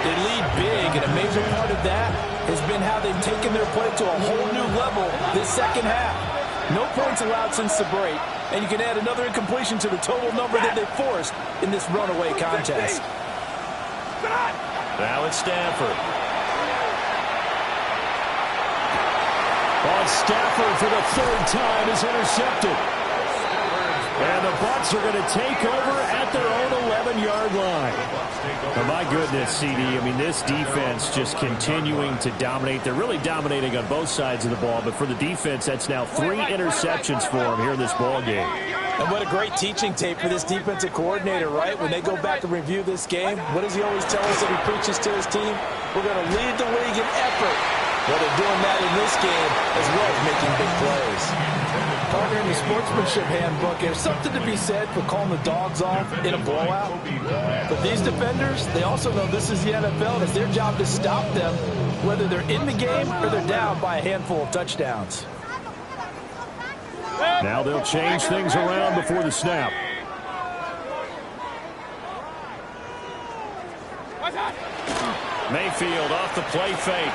They lead big, and a major part of that has been how they've taken their play to a whole new level this second half. No points allowed since the break, and you can add another incompletion to the total number that they forced in this runaway contest. Now it's Stafford. On Stafford for the 3rd time is intercepted. And the Bucs are going to take over at their own 11-yard line. Oh, my goodness, CD. I mean, this defense just continuing to dominate. They're really dominating on both sides of the ball. But for the defense, that's now 3 interceptions for them here in this ball game. And what a great teaching tape for this defensive coordinator, right? When they go back and review this game, what does he always tell us that he preaches to his team? We're going to lead the league in effort. Well, they're doing that in this game as well as making big plays. Partner, in the sportsmanship handbook, there's something to be said for calling the dogs off in a blowout. But these defenders, they also know this is the NFL, and it's their job to stop them, whether they're in the game or they're down by a handful of touchdowns. Now they'll change things around before the snap. Mayfield off the play fake.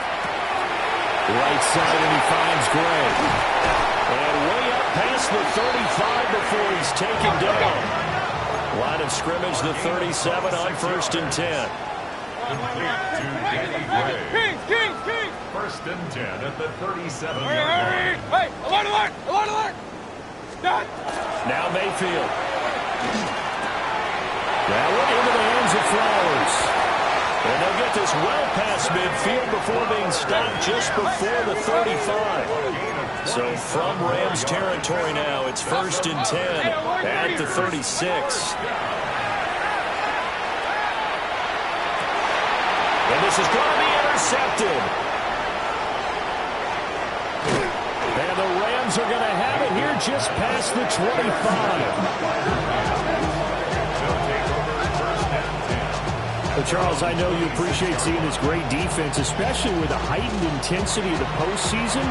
Right side, and he finds Gray. And way up past the 35 before he's taken down. Line of scrimmage, the 37 on 1st and 10. Kings. 1st and 10 at the 37-yard line. Hey, alert! Now Mayfield. That one into the hands of Flowers. And they'll get this well past midfield before being stopped just before the 35. So from Rams territory now, it's 1st and 10 at the 36. And this is going to be intercepted. And the Rams are going to have it here just past the 25. Well, Charles, I know you appreciate seeing this great defense, especially with the heightened intensity of the postseason.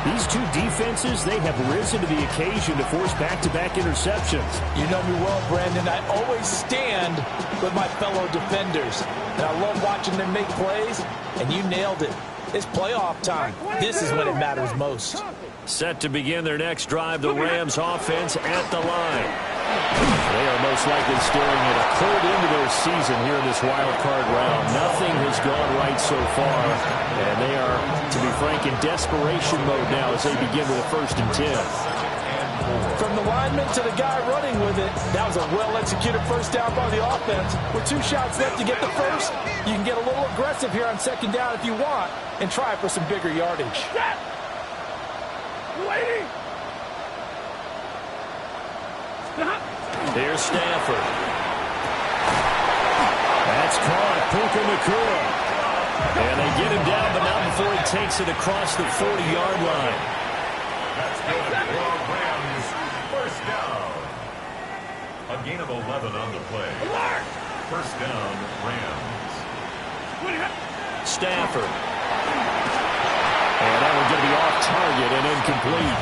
These two defenses, they have risen to the occasion to force back-to-back interceptions. You know me well, Brandon. I always stand with my fellow defenders. And I love watching them make plays, and you nailed it. It's playoff time. This is when it matters most. Set to begin their next drive, the Rams offense at the line. They are most likely staring at a cold end of their season here in this wild card round. Nothing has gone right so far, and they are, to be frank, in desperation mode now as they begin with a 1st and 10. From the lineman to the guy running with it, that was a well-executed first down by the offense. With 2 shots left to get the first, you can get a little aggressive here on 2nd down if you want and try for some bigger yardage. Waiting. Here's Stafford. That's caught. Puka Nacua. And they get him down, but not before he takes it across the 40-yard line. That's good for Rams. 1st down. A gain of 11 on the play. 1st down, Rams. Stafford. And that one's going to be off target and incomplete.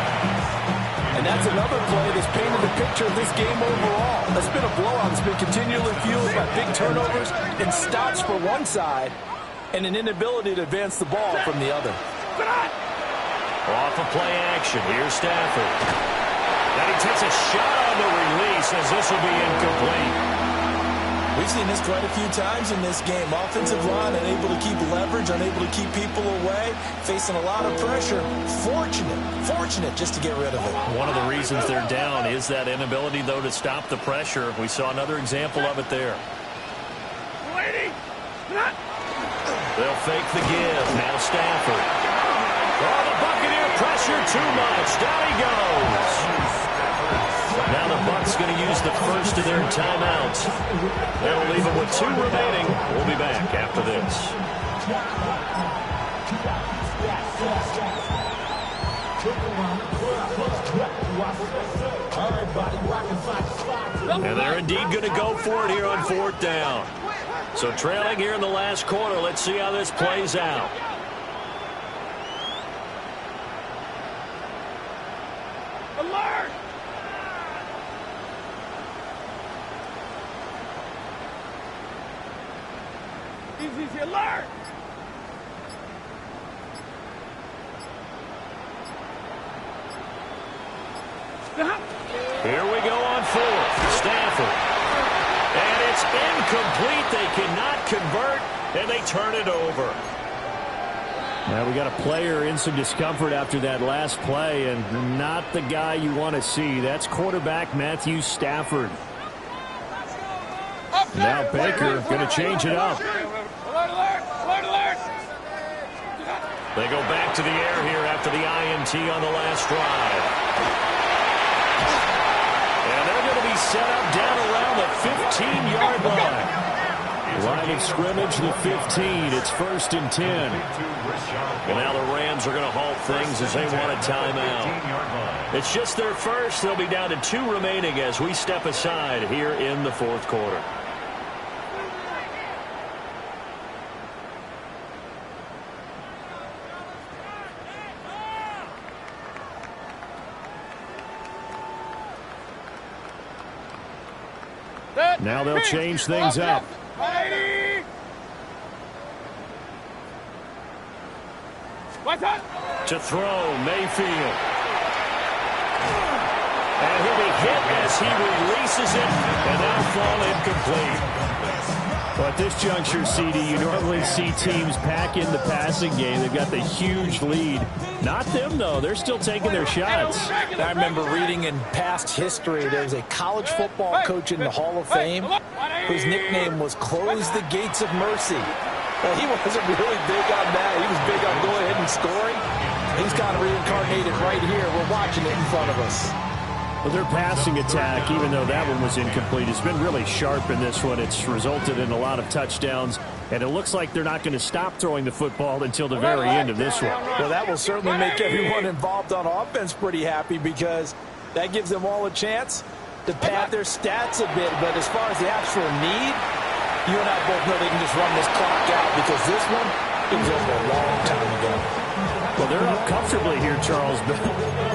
And that's another play that's painted the picture of this game overall. It's been a blowout. It's been continually fueled by big turnovers and stops for one side and an inability to advance the ball from the other. Off of play action. Here's Stafford. And he takes a shot on the release as this will be incomplete. We've seen this quite a few times in this game. Offensive line unable to keep leverage, unable to keep people away, facing a lot of pressure. Fortunate just to get rid of it. One of the reasons they're down is that inability, though, to stop the pressure. We saw another example of it there. They'll fake the give. Now Stafford. Oh, the Buccaneer pressure too much. Down he goes. Now the Bucs going to use the first of their timeouts. That'll leave them with 2 remaining. We'll be back after this. And they're indeed going to go for it here on 4th down. So trailing here in the last quarter. Let's see how this plays out. Alert! Easy, alert! Stop! Here we go on 4th. Stafford. And it's incomplete. They cannot convert, and they turn it over. Now we got a player in some discomfort after that last play, and not the guy you want to see. That's quarterback Matthew Stafford. Now Baker going to change it up. Alert! They go back to the air here after the INT on the last drive. And they're going to be set up down around the 15-yard line. Line of scrimmage, the 15. It's 1st and 10. And now the Rams are going to halt things as they want a timeout. It's just their first. They'll be down to 2 remaining as we step aside here in the 4th quarter. Now they'll change things up. To throw, Mayfield. And he'll be hit as he releases it, and that'll fall incomplete. Well, at this juncture, CD, you normally see teams pack in the passing game. They've got the huge lead. Not them, though. They're still taking their shots. I remember reading in past history, there's a college football coach in the Hall of Fame whose nickname was Close the Gates of Mercy. Well, he wasn't really big on that. He was big on going ahead and scoring. He's kind of reincarnated right here. We're watching it in front of us. Well, their passing attack, even though that one was incomplete, has been really sharp in this one. It's resulted in a lot of touchdowns, and it looks like they're not going to stop throwing the football until the very end of this one. Well, that will certainly make everyone involved on offense pretty happy because that gives them all a chance to pad their stats a bit. But as far as the actual need, you and I both know they can just run this clock out because this one, it was over a long time ago. Well, they're up comfortably here, Charles, but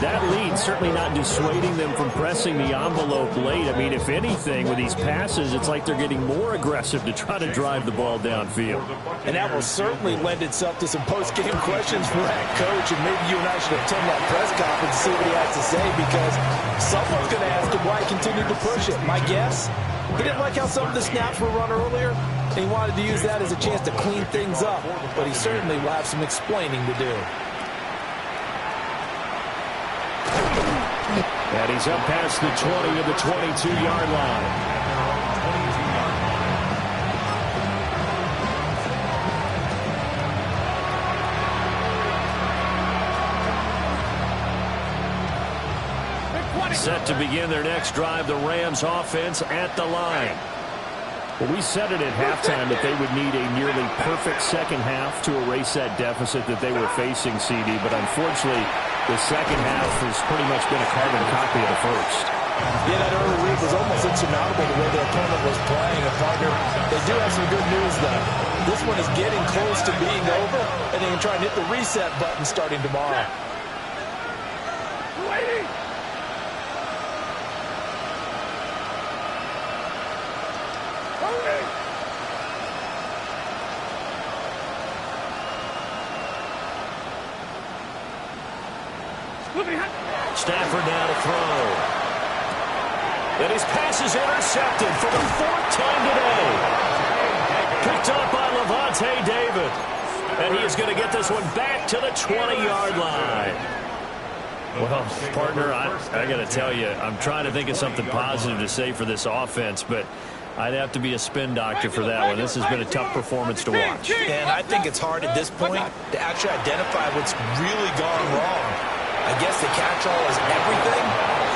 that lead certainly not dissuading them from pressing the envelope late. I mean, if anything, with these passes, it's like they're getting more aggressive to try to drive the ball downfield. And that will certainly lend itself to some post-game questions for that coach, and maybe you and I should attend that press conference and see what he has to say because someone's going to ask him why he continued to push it. My guess, he didn't like how some of the snaps were run earlier, and he wanted to use that as a chance to clean things up, but he certainly will have some explaining to do. And he's up past the 20 to the 22-yard line. Set to begin their next drive, the Rams offense at the line. Well, we said it at halftime that they would need a nearly perfect second half to erase that deficit that they were facing, CD. But unfortunately, the second half has pretty much been a carbon copy of the first. Yeah, that early lead was almost insurmountable the way their opponent was playing. And partner, they do have some good news, though. This one is getting close to being over, and they can try and hit the reset button starting tomorrow. Stafford now to throw. And his pass is intercepted for the 4th time today. Picked up by Levante David. And he is going to get this one back to the 20-yard line. Well, partner, I got to tell you, I'm trying to think of something positive to say for this offense, but I'd have to be a spin doctor for that one. This has been a tough performance to watch. And I think it's hard at this point to actually identify what's really gone wrong. I guess the catch-all is everything.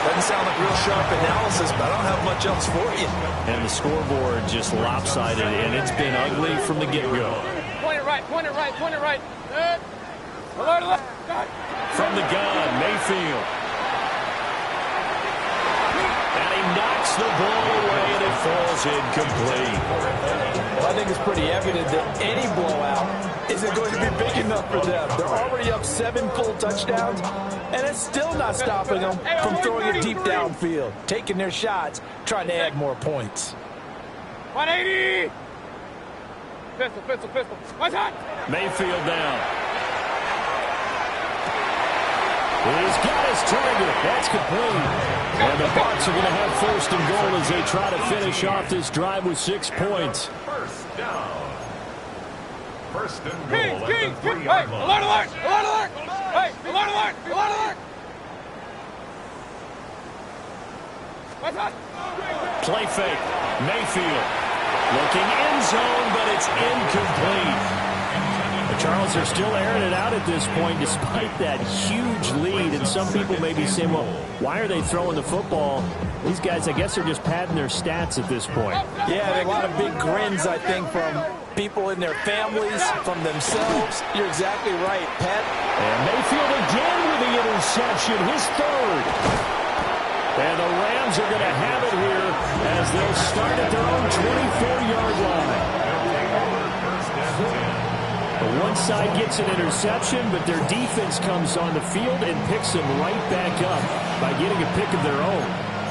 Doesn't sound like real sharp analysis, but I don't have much else for you. And the scoreboard just lopsided, and it's been ugly from the get-go. Point it right, point it right, point it right. Good. Alert. From the gun, Mayfield. And he knocks the ball away, and it falls incomplete. Well, I think it's pretty evident that any blowout isn't going to be big enough for them. They're already up 7 full touchdowns, and it's still not stopping them from throwing it deep downfield, taking their shots, trying to add more points. 180! Pistol. What's that? Mayfield down. He's got his target. That's complete. And the Bucs are going to have 1st and goal as they try to finish off this drive with 6 points. 1st down. 1st and goal King. at the 3-yard Hey, line. alert. Hey, alert. What's that? Play fake. Mayfield looking end zone, but it's incomplete. The Charles are still airing it out at this point despite that huge lead. And some people may be saying, well, why are they throwing the football? These guys, I guess, are just padding their stats at this point. Yeah, a lot of big grins, I think, from people in their families, from themselves. You're exactly right, Pat. And Mayfield again with the interception, his 3rd. And the Rams are going to have it here as they'll start at their own 24-yard line. One side gets an interception, but their defense comes on the field and picks them right back up by getting a pick of their own.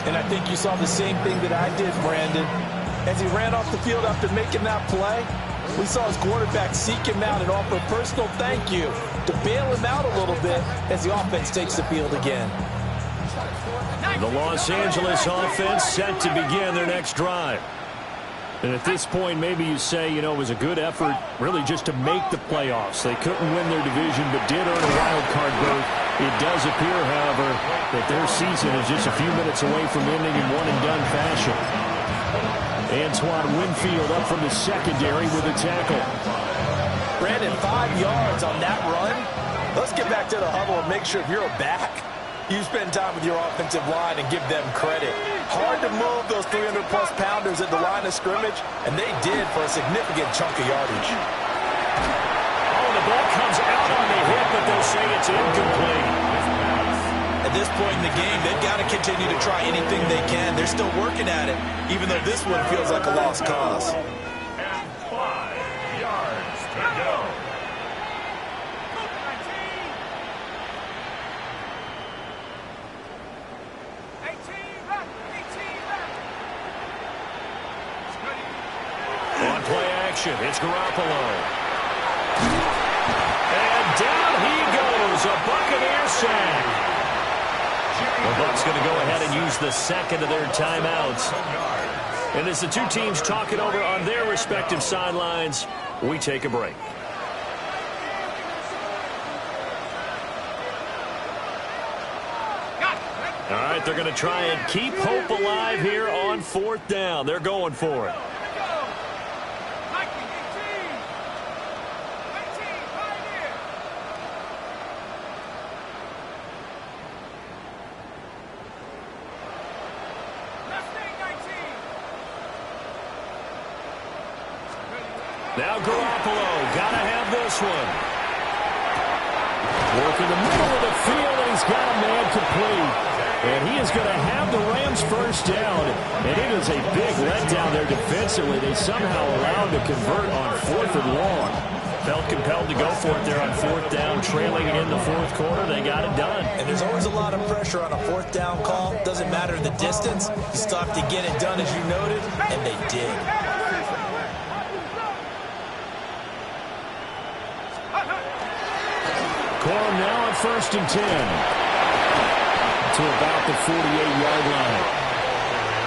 And I think you saw the same thing that I did, Brandon. As he ran off the field after making that play, we saw his quarterback seek him out and offer a personal thank you to bail him out a little bit as the offense takes the field again. The Los Angeles offense set to begin their next drive. And at this point, maybe you say, you know, it was a good effort really just to make the playoffs. They couldn't win their division, but did earn a wild card berth. It does appear, however, that their season is just a few minutes away from ending in one-and-done fashion. Antoine Winfield up from the secondary with a tackle. Brandon, 5 yards on that run. Let's get back to the huddle and make sure if you're a back, you spend time with your offensive line and give them credit. Hard to move those 300-plus pounders at the line of scrimmage, and they did for a significant chunk of yardage. Oh, the ball comes out on the hit, but they'll say it's incomplete. At this point in the game, they've got to continue to try anything they can. They're still working at it, even though this one feels like a lost cause. And 5 yards to go. On play action, it's Garoppolo. And down he goes, a Buccaneer sack. The Bucs going to go ahead and use the second of their timeouts. And as the two teams talk it over on their respective sidelines, we take a break. All right, they're going to try and keep hope alive here on 4th down. They're going for it. Now Garoppolo, gotta have this one. Work in the middle of the field, and he's got a man complete. And he is going to have the Rams first down. And it is a big letdown there defensively. They somehow allowed to convert on 4th and long. Felt compelled to go for it there on 4th down, trailing in the 4th quarter. They got it done. And there's always a lot of pressure on a 4th down call. Doesn't matter the distance. You still have to get it done, as you noted, and they did. Corum now on 1st and 10 to about the 48-yard line.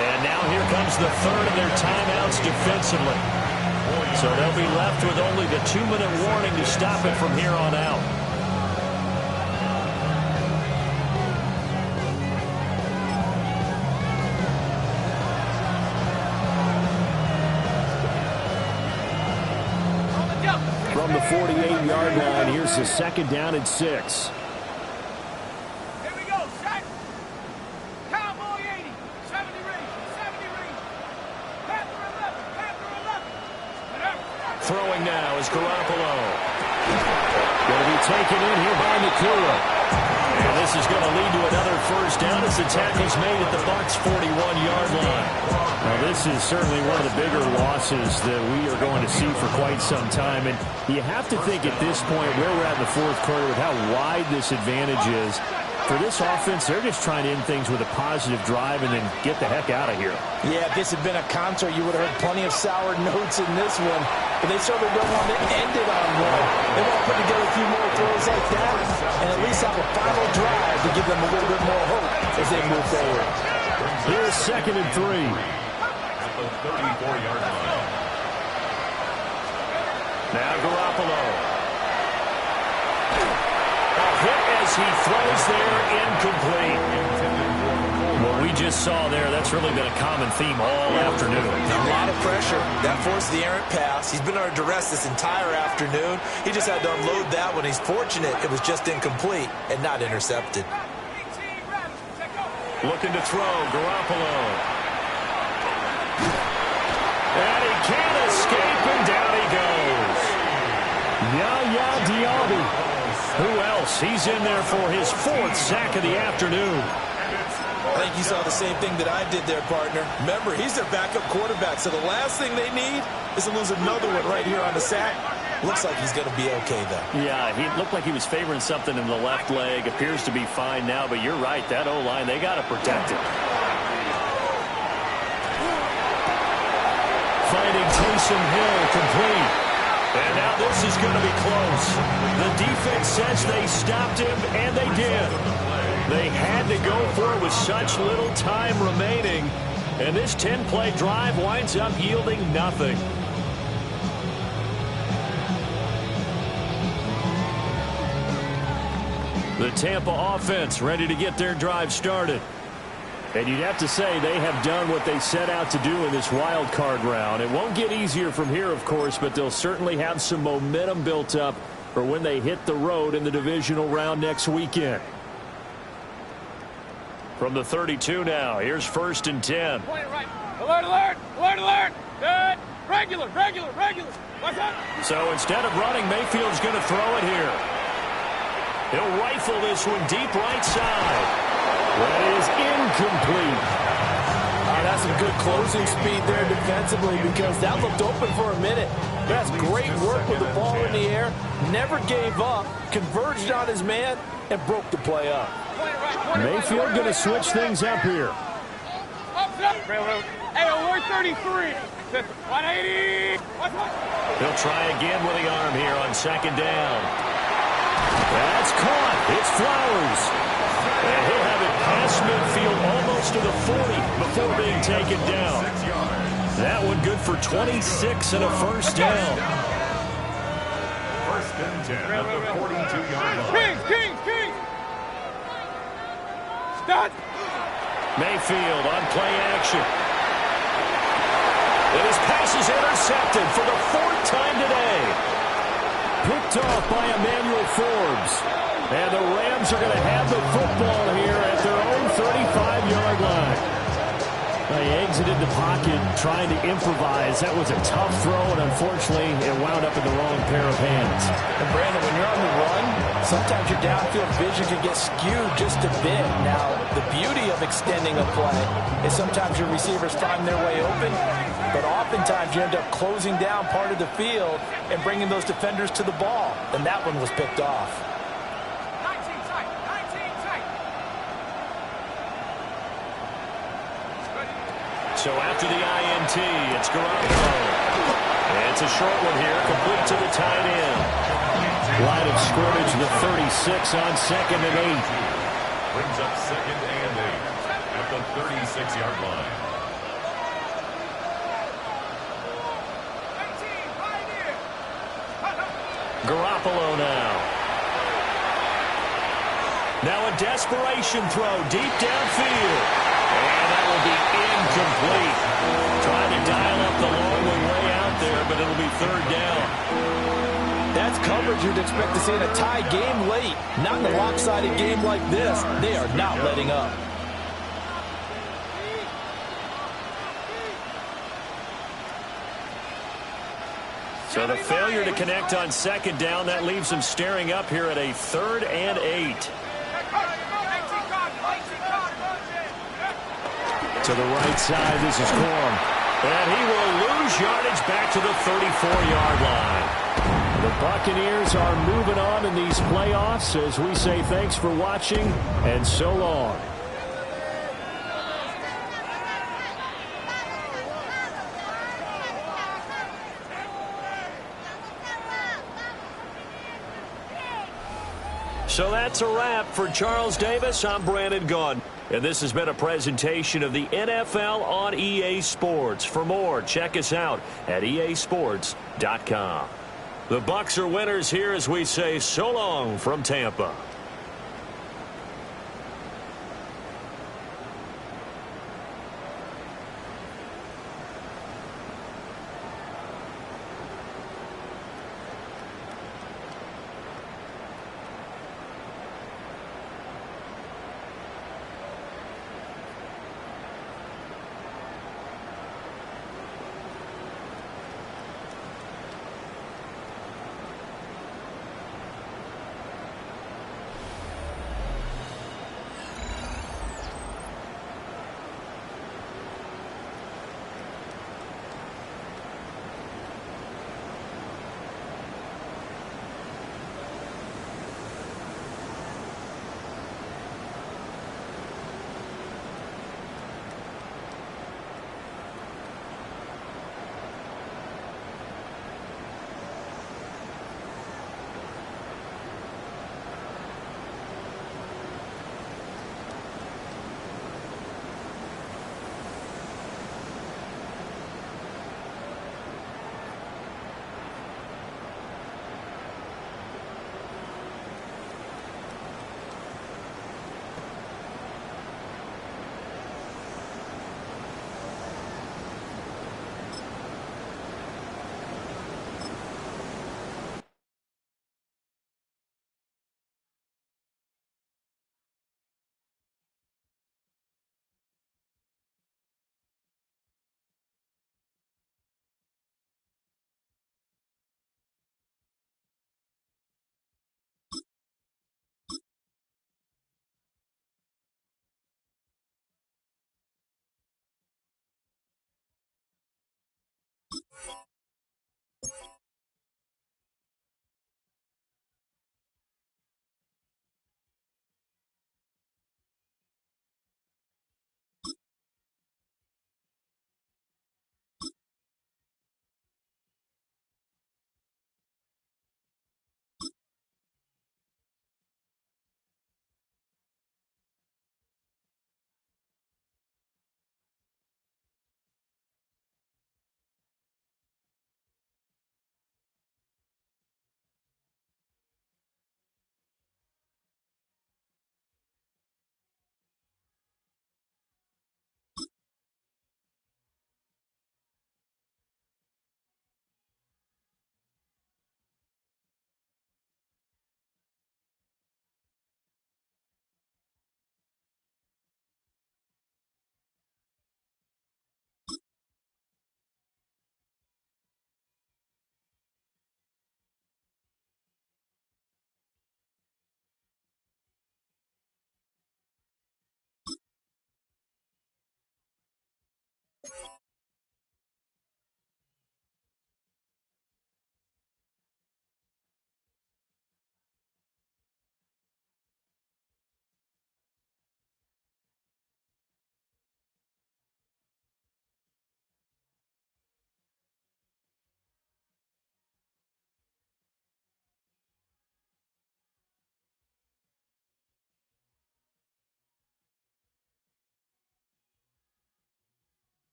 And now here comes the third of their timeouts defensively. So they'll be left with only the 2-minute warning to stop it from here on out. From the 48-yard line, here's the 2nd down and 6. Here we go, set. Cowboy 80, 70 range, 70 range. Panther 11, Panther 11. Throwing now is Garoppolo. Going to be taken in here by Nakua. And this is going to lead to another first down as the tackle's made at the Bucs' 41-yard line. Now, this is certainly one of the bigger losses that we are going to see for quite some time. And you have to think at this point where we're at in the 4th quarter with how wide this advantage is. For this offense, they're just trying to end things with a positive drive and then get the heck out of here. Yeah, if this had been a concert, you would have heard plenty of sour notes in this one. But they certainly don't want to end it on one. They want to put together a few more throws like that and at least have a final drive to give them a little bit more hope as they move forward. Here's 2nd and 3. 34-yard line. Now Garoppolo. A hit as he throws there, incomplete. What we just saw there, that's really been a common theme all afternoon. A lot of pressure. That forced the errant pass. He's been under duress this entire afternoon. He just had to unload that one. He's fortunate it was just incomplete and not intercepted. Looking to throw, Garoppolo. And he can't escape, and down he goes. Yaya Diaby. Who else? He's in there for his 4th sack of the afternoon. I think you saw the same thing that I did there, partner. Remember, he's their backup quarterback, so the last thing they need is to lose another one right here on the sack. Looks like he's going to be okay, though. Yeah, he looked like he was favoring something in the left leg. Appears to be fine now, but you're right. That O-line, they got to protect it. Finding Taysom Hill complete. And now this is going to be close. The defense says they stopped him, and they did. They had to go for it with such little time remaining. And this 10-play drive winds up yielding nothing. The Tampa offense ready to get their drive started. And you'd have to say they have done what they set out to do in this wild card round. It won't get easier from here, of course, but they'll certainly have some momentum built up for when they hit the road in the divisional round next weekend. From the 32 now, here's 1st and 10. Point it right. Alert, alert, alert, alert. Good. Regular, regular, regular. What's up? So instead of running, Mayfield's going to throw it here. He'll rifle this one deep right side. That is incomplete. That's some good closing speed there defensively because that looked open for a minute. That's great work with the ball in the air. Never gave up, converged on his man, and broke the play up. Mayfield going to switch things up here. Railroad. Hey, alert 33. 180. He'll try again with the arm here on 2nd down. That's caught. It's Flowers. And he'll have it past midfield almost to the 40 before being taken down. That one good for 26 and a first down. 1st and 10 at the 42-yard line. Kings. Start. Mayfield on play action. And his pass is intercepted for the 4th time today. Picked off by Emmanuel Forbes. And the Rams are going to have the football here at their own 35-yard line. They exited the pocket trying to improvise. That was a tough throw, and unfortunately, it wound up in the wrong pair of hands. And Brandon, when you're on the run, Sometimes your downfield vision can get skewed just a bit. Now, the beauty of extending a play is sometimes your receivers find their way open, but oftentimes you end up closing down part of the field and bringing those defenders to the ball, and that one was picked off. So after the INT, it's Garoppolo. It's a short one here, complete to the tight end. Line of scrimmage, the 36 on 2nd and 8. Brings up 2nd and 8 at the 36-yard line. Garoppolo now. Now a desperation throw deep downfield. And that will be incomplete. Trying to dial up the long one way out there, but it'll be 3rd down. That's coverage you'd expect to see in a tie game late. Not in a lopsided game like this. They are not letting up. So the failure to connect on 2nd down, that leaves them staring up here at a 3rd and 8. To the right side, this is Corum. And he will lose yardage back to the 34-yard line. The Buccaneers are moving on in these playoffs as we say thanks for watching and so long. So that's a wrap for Charles Davis. I'm Brandon Gunn. And this has been a presentation of the NFL on EA Sports. For more, check us out at easports.com. The Bucs are winners here as we say so long from Tampa.